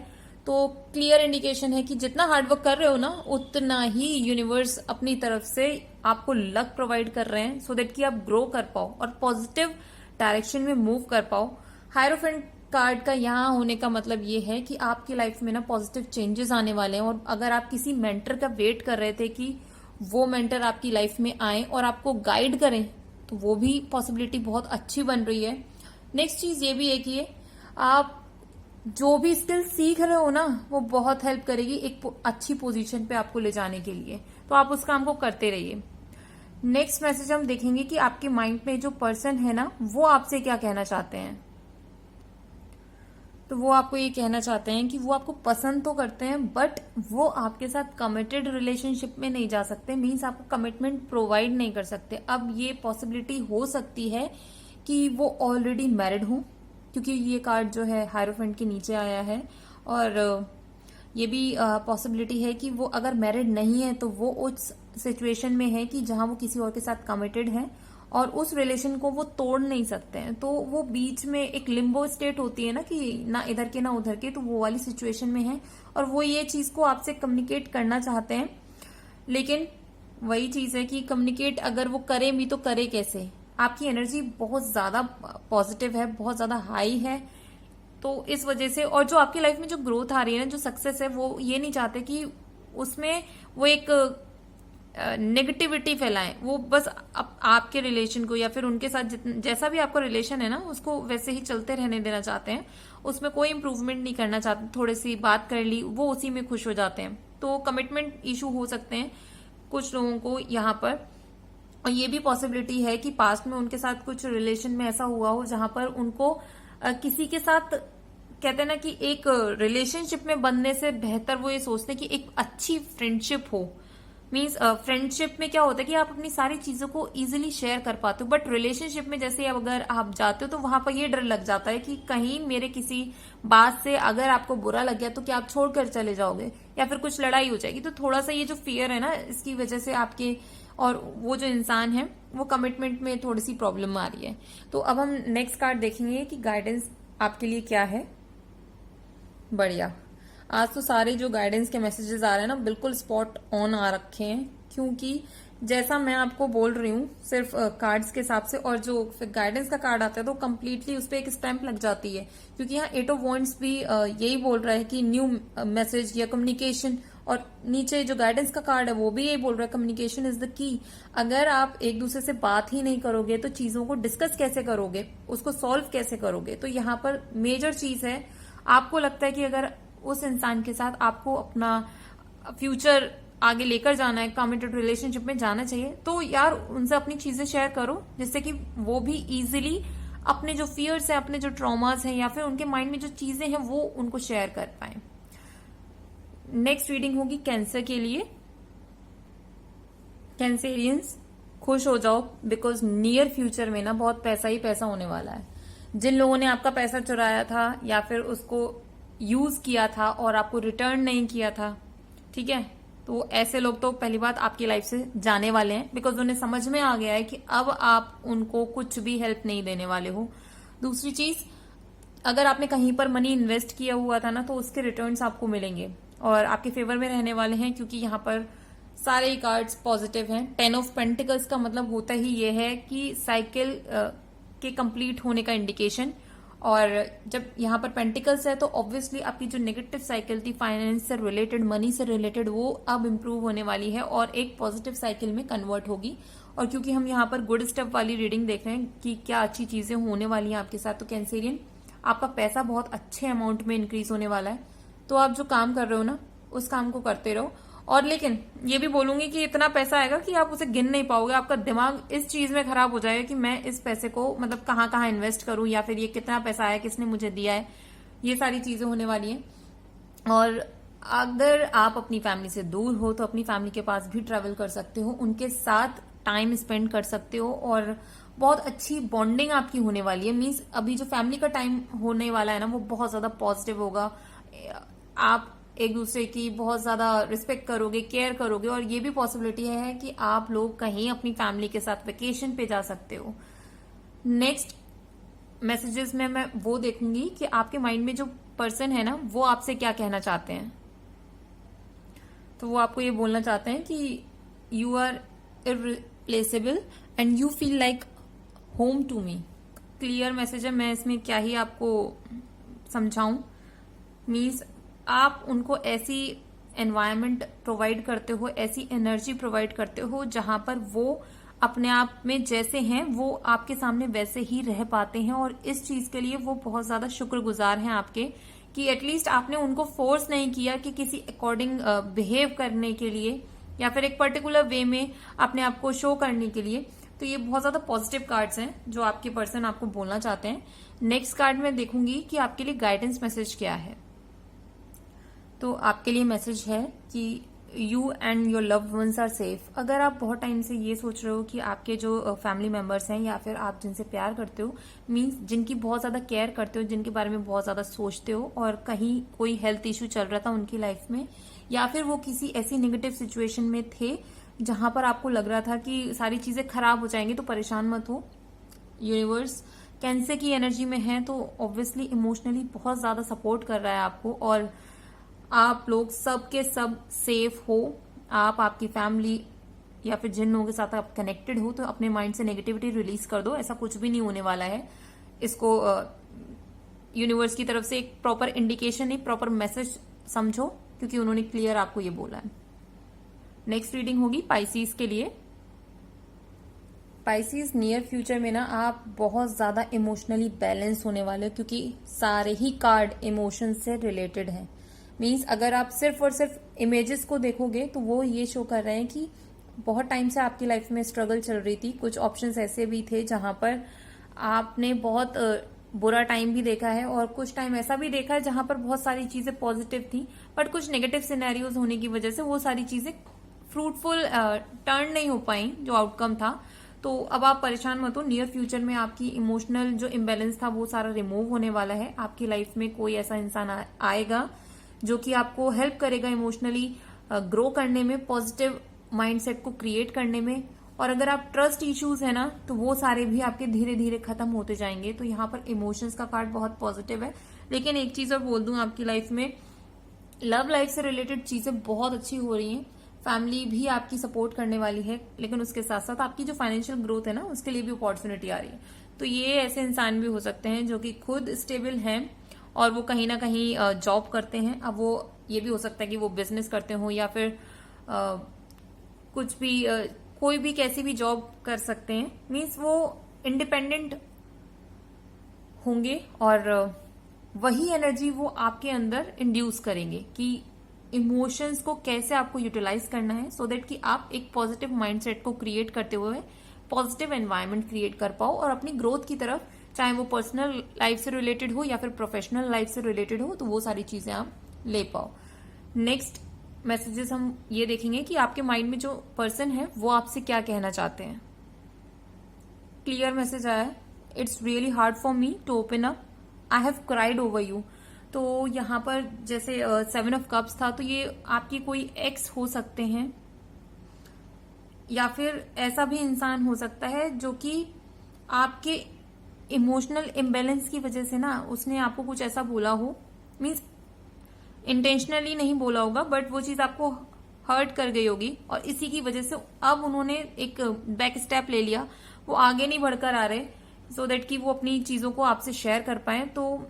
तो क्लियर इंडिकेशन है कि जितना हार्डवर्क कर रहे हो ना उतना ही यूनिवर्स अपनी तरफ से आपको लक प्रोवाइड कर रहे हैं सो दैट कि आप ग्रो कर पाओ और पॉजिटिव डायरेक्शन में मूव कर पाओ। हायरोफेंट कार्ड का यहाँ होने का मतलब ये है कि आपकी लाइफ में ना पॉजिटिव चेंजेस आने वाले हैं, और अगर आप किसी मेंटर का वेट कर रहे थे कि वो मेंटर आपकी लाइफ में आए और आपको गाइड करें, तो वो भी पॉसिबिलिटी बहुत अच्छी बन रही है। नेक्स्ट चीज ये भी है कि आप जो भी स्किल सीख रहे हो ना वो बहुत हेल्प करेगी एक अच्छी पोजीशन पे आपको ले जाने के लिए, तो आप उस काम को करते रहिए। नेक्स्ट मैसेज हम देखेंगे कि आपके माइंड में जो पर्सन है ना वो आपसे क्या कहना चाहते हैं। तो वो आपको ये कहना चाहते हैं कि वो आपको पसंद तो करते हैं बट वो आपके साथ कमिटेड रिलेशनशिप में नहीं जा सकते, मीन्स आपको कमिटमेंट प्रोवाइड नहीं कर सकते। अब ये पॉसिबिलिटी हो सकती है कि वो ऑलरेडी मैरिड हो, क्योंकि ये कार्ड जो है हायरोफेंट के नीचे आया है, और ये भी पॉसिबिलिटी है कि वो अगर मैरिड नहीं है तो वो उस सिचुएशन में है कि जहां वो किसी और के साथ कमिटेड है और उस रिलेशन को वो तोड़ नहीं सकते हैं, तो वो बीच में एक लिम्बो स्टेट होती है ना कि ना इधर के ना उधर के, तो वो वाली सिचुएशन में है और वो ये चीज को आपसे कम्युनिकेट करना चाहते हैं। लेकिन वही चीज है कि कम्युनिकेट अगर वो करें भी तो करे कैसे, आपकी एनर्जी बहुत ज्यादा पॉजिटिव है, बहुत ज्यादा हाई है, तो इस वजह से, और जो आपकी लाइफ में जो ग्रोथ आ रही है ना, जो सक्सेस है, वो ये नहीं चाहते कि उसमें वो एक नेगेटिविटी फैलाएं, वो बस आपके रिलेशन को या फिर उनके साथ जैसा भी आपका रिलेशन है ना उसको वैसे ही चलते रहने देना चाहते हैं, उसमें कोई इंप्रूवमेंट नहीं करना चाहते। थोड़ी सी बात कर ली वो उसी में खुश हो जाते हैं, तो कमिटमेंट इशू हो सकते हैं कुछ लोगों को यहाँ पर। और ये भी पॉसिबिलिटी है कि पास्ट में उनके साथ कुछ रिलेशन में ऐसा हुआ हो जहां पर उनको किसी के साथ कहते हैं ना कि एक रिलेशनशिप में बनने से बेहतर वो ये सोचते हैं कि एक अच्छी फ्रेंडशिप हो। मीन्स फ्रेंडशिप में क्या होता है कि आप अपनी सारी चीजों को इजीली शेयर कर पाते हो, बट रिलेशनशिप में जैसे अगर आप जाते हो तो वहां पर ये डर लग जाता है कि कहीं मेरे किसी बात से अगर आपको बुरा लग गया तो क्या आप छोड़कर चले जाओगे या फिर कुछ लड़ाई हो जाएगी। तो थोड़ा सा ये जो फियर है ना इसकी वजह से आपके और वो जो इंसान है वो कमिटमेंट में थोड़ी सी प्रॉब्लम आ रही है। तो अब हम नेक्स्ट कार्ड देखेंगे कि गाइडेंस आपके लिए क्या है। बढ़िया, आज तो सारे जो गाइडेंस के मैसेजेस आ रहे हैं ना बिल्कुल स्पॉट ऑन आ रखे हैं, क्योंकि जैसा मैं आपको बोल रही हूँ सिर्फ कार्ड्स के हिसाब से, और जो फिर गाइडेंस का कार्ड आता है तो कम्प्लीटली उस पर एक स्टैंप लग जाती है, क्योंकि यहाँ 8 ऑफ वॉन्ड्स भी यही बोल रहा है कि न्यू मैसेज या कम्युनिकेशन, और नीचे जो गाइडेंस का कार्ड है वो भी यही बोल रहा है कम्युनिकेशन इज द की। अगर आप एक दूसरे से बात ही नहीं करोगे तो चीजों को डिस्कस कैसे करोगे, उसको सॉल्व कैसे करोगे। तो यहाँ पर मेजर चीज है, आपको लगता है कि अगर उस इंसान के साथ आपको अपना फ्यूचर आगे लेकर जाना है, कमिटेड रिलेशनशिप में जाना चाहिए, तो यार उनसे अपनी चीजें शेयर करो, जिससे कि वो भी इजीली अपने जो फियर्स हैं, अपने जो ट्रॉमास हैं या फिर उनके माइंड में जो चीजें हैं वो उनको शेयर कर पाए। नेक्स्ट रीडिंग होगी कैंसर के लिए। कैंसेरियंस खुश हो जाओ, बिकॉज नियर फ्यूचर में ना बहुत पैसा ही पैसा होने वाला है। जिन लोगों ने आपका पैसा चुराया था या फिर उसको यूज किया था और आपको रिटर्न नहीं किया था, ठीक है, तो ऐसे लोग तो पहली बात आपकी लाइफ से जाने वाले हैं, बिकॉज उन्हें समझ में आ गया है कि अब आप उनको कुछ भी हेल्प नहीं देने वाले हो। दूसरी चीज, अगर आपने कहीं पर मनी इन्वेस्ट किया हुआ था ना तो उसके रिटर्न्स आपको मिलेंगे और आपके फेवर में रहने वाले हैं, क्योंकि यहाँ पर सारे ही कार्ड्स पॉजिटिव हैं। 10 ऑफ पेंटिकल्स का मतलब होता ही ये है कि साइकिल के कंप्लीट होने का इंडिकेशन, और जब यहाँ पर पेंटिकल्स है तो ऑब्वियसली आपकी जो नेगेटिव साइकिल थी फाइनेंस से रिलेटेड, मनी से रिलेटेड, वो अब इम्प्रूव होने वाली है और एक पॉजिटिव साइकिल में कन्वर्ट होगी। और क्योंकि हम यहाँ पर गुड स्टेप वाली रीडिंग देख रहे हैं कि क्या अच्छी चीजें होने वाली हैं आपके साथ, तो कैंसेरियन आपका पैसा बहुत अच्छे अमाउंट में इंक्रीज होने वाला है। तो आप जो काम कर रहे हो ना उस काम को करते रहो, और लेकिन ये भी बोलूंगी कि इतना पैसा आएगा कि आप उसे गिन नहीं पाओगे। आपका दिमाग इस चीज में खराब हो जाएगा कि मैं इस पैसे को मतलब कहाँ कहाँ इन्वेस्ट करूं, या फिर ये कितना पैसा आया, किसने मुझे दिया है, ये सारी चीजें होने वाली हैं। और अगर आप अपनी फैमिली से दूर हो तो अपनी फैमिली के पास भी ट्रेवल कर सकते हो, उनके साथ टाइम स्पेंड कर सकते हो और बहुत अच्छी बॉन्डिंग आपकी होने वाली है। मीन्स अभी जो फैमिली का टाइम होने वाला है ना वो बहुत ज्यादा पॉजिटिव होगा। आप एक दूसरे की बहुत ज्यादा रिस्पेक्ट करोगे, केयर करोगे, और ये भी पॉसिबिलिटी है कि आप लोग कहीं अपनी फैमिली के साथ वेकेशन पे जा सकते हो। नेक्स्ट मैसेजेस में मैं वो देखूंगी कि आपके माइंड में जो पर्सन है ना वो आपसे क्या कहना चाहते हैं। तो वो आपको ये बोलना चाहते हैं कि you are irreplaceable and you feel like home to me. Clear message है, मैं इसमें क्या ही आपको समझाऊं। मीन्स आप उनको ऐसी एनवायरनमेंट प्रोवाइड करते हो, ऐसी एनर्जी प्रोवाइड करते हो जहां पर वो अपने आप में जैसे हैं वो आपके सामने वैसे ही रह पाते हैं। और इस चीज के लिए वो बहुत ज्यादा शुक्रगुजार हैं आपके कि एटलीस्ट आपने उनको फोर्स नहीं किया कि किसी अकॉर्डिंग बिहेव करने के लिए या फिर एक पर्टिकुलर वे में अपने आप को शो करने के लिए। तो ये बहुत ज्यादा पॉजिटिव कार्ड्स हैं जो आपके पर्सन आपको बोलना चाहते हैं। नेक्स्ट कार्ड में देखूंगी कि आपके लिए गाइडेंस मैसेज क्या है। तो आपके लिए मैसेज है कि you and your loved ones are safe. अगर आप बहुत टाइम से ये सोच रहे हो कि आपके जो फैमिली मेंबर्स हैं या फिर आप जिनसे प्यार करते हो, मीन्स जिनकी बहुत ज्यादा केयर करते हो, जिनके बारे में बहुत ज्यादा सोचते हो और कहीं कोई हेल्थ इश्यू चल रहा था उनकी लाइफ में, या फिर वो किसी ऐसी नेगेटिव सिचुएशन में थे जहां पर आपको लग रहा था कि सारी चीजें खराब हो जाएंगी, तो परेशान मत हो। यूनिवर्स कैंसर की एनर्जी में है तो ऑब्वियसली इमोशनली बहुत ज्यादा सपोर्ट कर रहा है आपको और आप लोग सब के सब सेफ हो। आप, आपकी फैमिली या फिर जिन लोगों के साथ आप कनेक्टेड हो, तो अपने माइंड से नेगेटिविटी रिलीज कर दो। ऐसा कुछ भी नहीं होने वाला है। इसको यूनिवर्स की तरफ से एक प्रॉपर इंडिकेशन, एक प्रॉपर मैसेज समझो, क्योंकि उन्होंने क्लियर आपको ये बोला है। नेक्स्ट रीडिंग होगी पाइसीज के लिए। पाइसीज नियर फ्यूचर में ना आप बहुत ज्यादा इमोशनली बैलेंस होने वाले हो, क्योंकि सारे ही कार्ड इमोशन से रिलेटेड हैं। मीन्स अगर आप सिर्फ और सिर्फ इमेजेस को देखोगे तो वो ये शो कर रहे हैं कि बहुत टाइम से आपकी लाइफ में स्ट्रगल चल रही थी। कुछ ऑप्शंस ऐसे भी थे जहां पर आपने बहुत बुरा टाइम भी देखा है और कुछ टाइम ऐसा भी देखा है जहां पर बहुत सारी चीजें पॉजिटिव थी, बट कुछ नेगेटिव सिनेरियोज होने की वजह से वो सारी चीजें फ्रूटफुल टर्न नहीं हो पाई जो आउटकम था। तो अब आप परेशान मत हो। नियर फ्यूचर में आपकी इमोशनल जो इम्बेलेंस था वो सारा रिमूव होने वाला है। आपकी लाइफ में कोई ऐसा इंसान आएगा जो कि आपको हेल्प करेगा इमोशनली ग्रो करने में, पॉजिटिव माइंडसेट को क्रिएट करने में। और अगर आप ट्रस्ट इश्यूज है ना तो वो सारे भी आपके धीरे धीरे खत्म होते जाएंगे। तो यहाँ पर इमोशंस का कार्ड बहुत पॉजिटिव है। लेकिन एक चीज और बोल दूं, आपकी लाइफ में लव लाइफ से रिलेटेड चीजें बहुत अच्छी हो रही हैं। फैमिली भी आपकी सपोर्ट करने वाली है, लेकिन उसके साथ साथ आपकी जो फाइनेंशियल ग्रोथ है ना उसके लिए भी अपॉर्चुनिटी आ रही है। तो ये ऐसे इंसान भी हो सकते हैं जो कि खुद स्टेबल हैं और वो कहीं ना कहीं जॉब करते हैं। अब वो ये भी हो सकता है कि वो बिजनेस करते हो या फिर कुछ भी कोई भी कैसी भी जॉब कर सकते हैं। मीन्स वो इंडिपेंडेंट होंगे और वही एनर्जी वो आपके अंदर इंड्यूस करेंगे कि इमोशंस को कैसे आपको यूटिलाइज करना है, सो दैट कि आप एक पॉजिटिव माइंडसेट को क्रिएट करते हुए पॉजिटिव एनवायरनमेंट क्रिएट कर पाओ और अपनी ग्रोथ की तरफ, चाहे वो पर्सनल लाइफ से रिलेटेड हो या फिर प्रोफेशनल लाइफ से रिलेटेड हो, तो वो सारी चीजें आप ले पाओ। नेक्स्ट मैसेजेस हम ये देखेंगे कि आपके माइंड में जो पर्सन है वो आपसे क्या कहना चाहते हैं। क्लियर मैसेज आया है, it's really hard for me to open up, I have cried over you. तो यहाँ पर जैसे 7 ऑफ कप्स था, तो ये आपकी कोई एक्स हो सकते हैं या फिर ऐसा भी इंसान हो सकता है जो कि आपके इमोशनल इम्बेलेंस की वजह से ना उसने आपको कुछ ऐसा बोला हो। मीन्स इंटेंशनली नहीं बोला होगा, बट वो चीज आपको हर्ट कर गई होगी और इसी की वजह से अब उन्होंने एक बैक स्टेप ले लिया। वो आगे नहीं बढ़कर आ रहे सो दैट कि वो अपनी चीजों को आपसे शेयर कर पाए। तो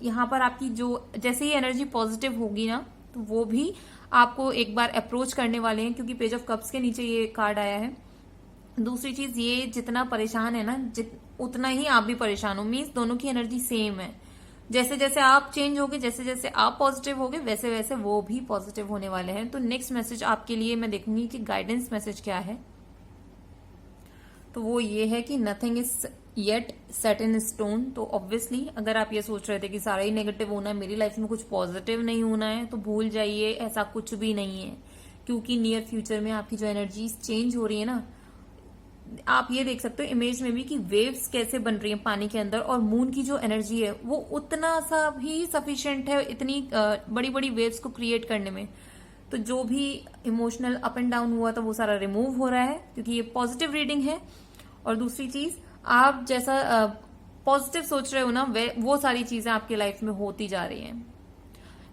यहाँ पर आपकी जो जैसे ही एनर्जी पॉजिटिव होगी ना तो वो भी आपको एक बार अप्रोच करने वाले हैं, क्योंकि पेज ऑफ कप्स के नीचे ये कार्ड आया है। दूसरी चीज, ये जितना परेशान है ना उतना ही आप भी परेशान हो। मीन्स दोनों की एनर्जी सेम है। जैसे जैसे आप चेंज होगे, जैसे जैसे आप पॉजिटिव होगे, वैसे वैसे वो भी पॉजिटिव होने वाले हैं। तो नेक्स्ट मैसेज आपके लिए मैं देखूंगी कि गाइडेंस मैसेज क्या है। तो वो ये है कि nothing is yet set in stone. तो ऑब्वियसली अगर आप ये सोच रहे थे कि सारा ही नेगेटिव होना है, मेरी लाइफ में कुछ पॉजिटिव नहीं होना है, तो भूल जाइए, ऐसा कुछ भी नहीं है। क्योंकि नियर फ्यूचर में आपकी जो एनर्जीज चेंज हो रही है ना, आप ये देख सकते हो इमेज में भी कि वेव्स कैसे बन रही है पानी के अंदर, और मून की जो एनर्जी है वो उतना सा भी सफिशिएंट है इतनी बड़ी बड़ी वेव्स को क्रिएट करने में। तो जो भी इमोशनल अप एंड डाउन हुआ था वो सारा रिमूव हो रहा है, क्योंकि ये पॉजिटिव रीडिंग है। और दूसरी चीज, आप जैसा पॉजिटिव सोच रहे हो ना, वो सारी चीजें आपकी लाइफ में होती जा रही हैं।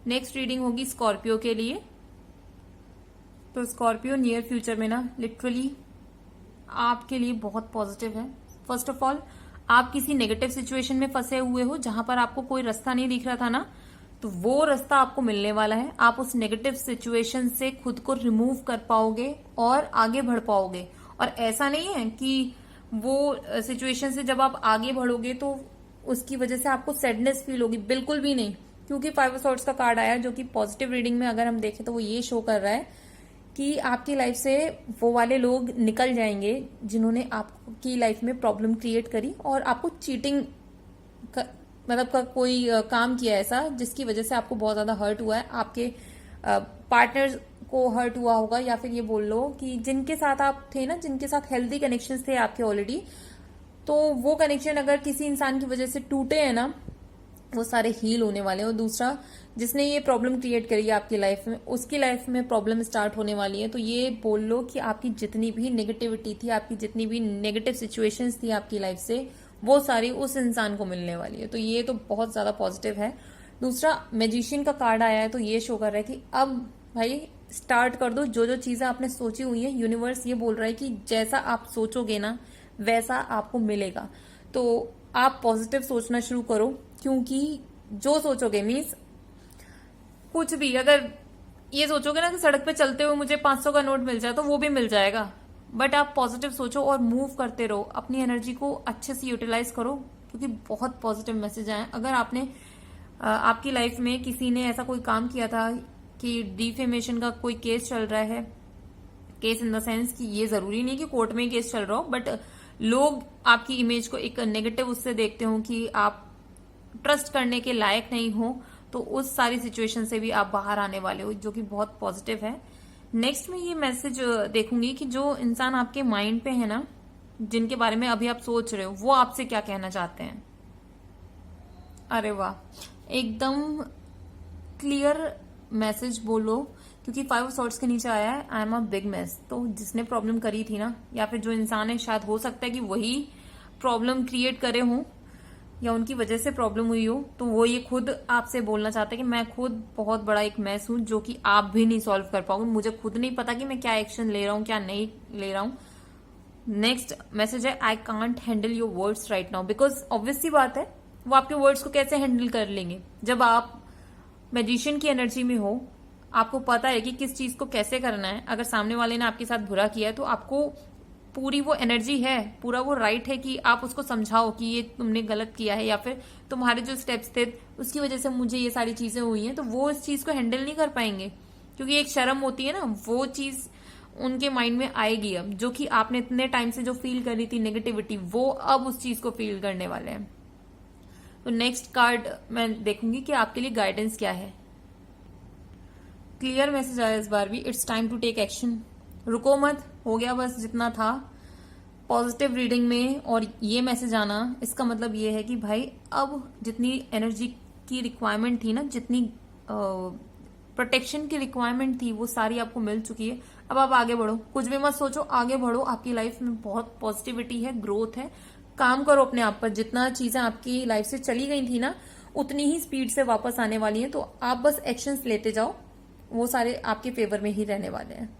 नेक्स्ट रीडिंग होगी स्कॉर्पियो के लिए। तो स्कॉर्पियो नियर फ्यूचर में ना लिटरली आपके लिए बहुत पॉजिटिव है। फर्स्ट ऑफ ऑल, आप किसी नेगेटिव सिचुएशन में फंसे हुए हो जहां पर आपको कोई रास्ता नहीं दिख रहा था ना, तो वो रास्ता आपको मिलने वाला है। आप उस नेगेटिव सिचुएशन से खुद को रिमूव कर पाओगे और आगे बढ़ पाओगे। और ऐसा नहीं है कि वो सिचुएशन से जब आप आगे बढ़ोगे तो उसकी वजह से आपको सैडनेस फील होगी, बिल्कुल भी नहीं। क्योंकि 5 ऑफ सॉर्ड्स का कार्ड आया जो कि पॉजिटिव रीडिंग में अगर हम देखें तो वो ये शो कर रहा है कि आपकी लाइफ से वो वाले लोग निकल जाएंगे जिन्होंने आपकी लाइफ में प्रॉब्लम क्रिएट करी और आपको चीटिंग का कोई काम किया ऐसा जिसकी वजह से आपको बहुत ज्यादा हर्ट हुआ है। आपके पार्टनर को हर्ट हुआ होगा, या फिर ये बोल लो कि जिनके साथ आप थे ना, जिनके साथ हेल्दी कनेक्शंस थे आपके ऑलरेडी, तो वो कनेक्शन अगर किसी इंसान की वजह से टूटे हैं ना, वो सारे हील होने वाले हैं। और दूसरा, जिसने ये प्रॉब्लम क्रिएट करी है आपकी लाइफ में, उसकी लाइफ में प्रॉब्लम स्टार्ट होने वाली है। तो ये बोल लो कि आपकी जितनी भी नेगेटिविटी थी, आपकी जितनी भी नेगेटिव सिचुएशंस थी आपकी लाइफ से, वो सारी उस इंसान को मिलने वाली है। तो ये तो बहुत ज्यादा पॉजिटिव है। दूसरा, मैजिशियन का कार्ड आया है तो ये शो कर रहा है कि अब भाई स्टार्ट कर दो। जो जो चीजें आपने सोची हुई है, यूनिवर्स ये बोल रहा है कि जैसा आप सोचोगे ना वैसा आपको मिलेगा। तो आप पॉजिटिव सोचना शुरू करो, क्योंकि जो सोचोगे मीन्स कुछ भी, अगर ये सोचोगे ना कि सड़क पे चलते हुए मुझे 500 का नोट मिल जाए तो वो भी मिल जाएगा। बट आप पॉजिटिव सोचो और मूव करते रहो, अपनी एनर्जी को अच्छे से यूटिलाइज करो, क्योंकि बहुत पॉजिटिव मैसेज आए। अगर आपने आपकी लाइफ में किसी ने ऐसा कोई काम किया था कि डिफेमेशन का कोई केस चल रहा है, केस इन द सेंस कि ये जरूरी नहीं कि कोर्ट में केस चल रहा हो, बट लोग आपकी इमेज को एक नेगेटिव उससे देखते हो कि आप ट्रस्ट करने के लायक नहीं हो, तो उस सारी सिचुएशन से भी आप बाहर आने वाले हो, जो कि बहुत पॉजिटिव है। नेक्स्ट में ये मैसेज देखूंगी कि जो इंसान आपके माइंड पे है ना, जिनके बारे में अभी आप सोच रहे हो, वो आपसे क्या कहना चाहते हैं। अरे वाह, एकदम क्लियर मैसेज बोलो, क्योंकि 5 ऑफ सॉर्ड्स के नीचे आया है I am a big mess. तो जिसने प्रॉब्लम करी थी ना, या फिर जो इंसान है, शायद हो सकता है कि वही प्रॉब्लम क्रिएट करे हों या उनकी वजह से प्रॉब्लम हुई हो, तो वो ये खुद आपसे बोलना चाहते हैं कि मैं खुद बहुत बड़ा एक मैस हूं जो कि आप भी नहीं सॉल्व कर पाओगे। मुझे खुद नहीं पता कि मैं क्या एक्शन ले रहा हूं, क्या नहीं ले रहा हूं। नेक्स्ट मैसेज है I can't handle your words right now, because obvious सी बात है, वो आपके वर्ड्स को कैसे हैंडल कर लेंगे। जब आप मैजिशियन की एनर्जी में हो, आपको पता है कि किस चीज को कैसे करना है। अगर सामने वाले ने आपके साथ बुरा किया है तो आपको पूरी वो एनर्जी है, पूरा वो राइट है कि आप उसको समझाओ कि ये तुमने गलत किया है, या फिर तुम्हारे जो स्टेप्स थे उसकी वजह से मुझे ये सारी चीजें हुई हैं। तो वो इस चीज को हैंडल नहीं कर पाएंगे, क्योंकि एक शर्म होती है ना, वो चीज उनके माइंड में आएगी अब, जो कि आपने इतने टाइम से जो फील करी थी नेगेटिविटी, वो अब उस चीज को फील करने वाले हैं। तो नेक्स्ट कार्ड मैं देखूंगी कि आपके लिए गाइडेंस क्या है। क्लियर मैसेज आया इस बार भी, it's time to take action. रुको मत, हो गया बस जितना था। पॉजिटिव रीडिंग में और ये मैसेज आना, इसका मतलब ये है कि भाई अब जितनी एनर्जी की रिक्वायरमेंट थी ना, जितनी प्रोटेक्शन की रिक्वायरमेंट थी, वो सारी आपको मिल चुकी है। अब आप आगे बढ़ो, कुछ भी मत सोचो, आगे बढ़ो। आपकी लाइफ में बहुत पॉजिटिविटी है, ग्रोथ है। काम करो अपने आप पर। जितना चीजें आपकी लाइफ से चली गई थी ना, उतनी ही स्पीड से वापस आने वाली हैं। तो आप बस एक्शंस लेते जाओ, वो सारे आपके फेवर में ही रहने वाले हैं।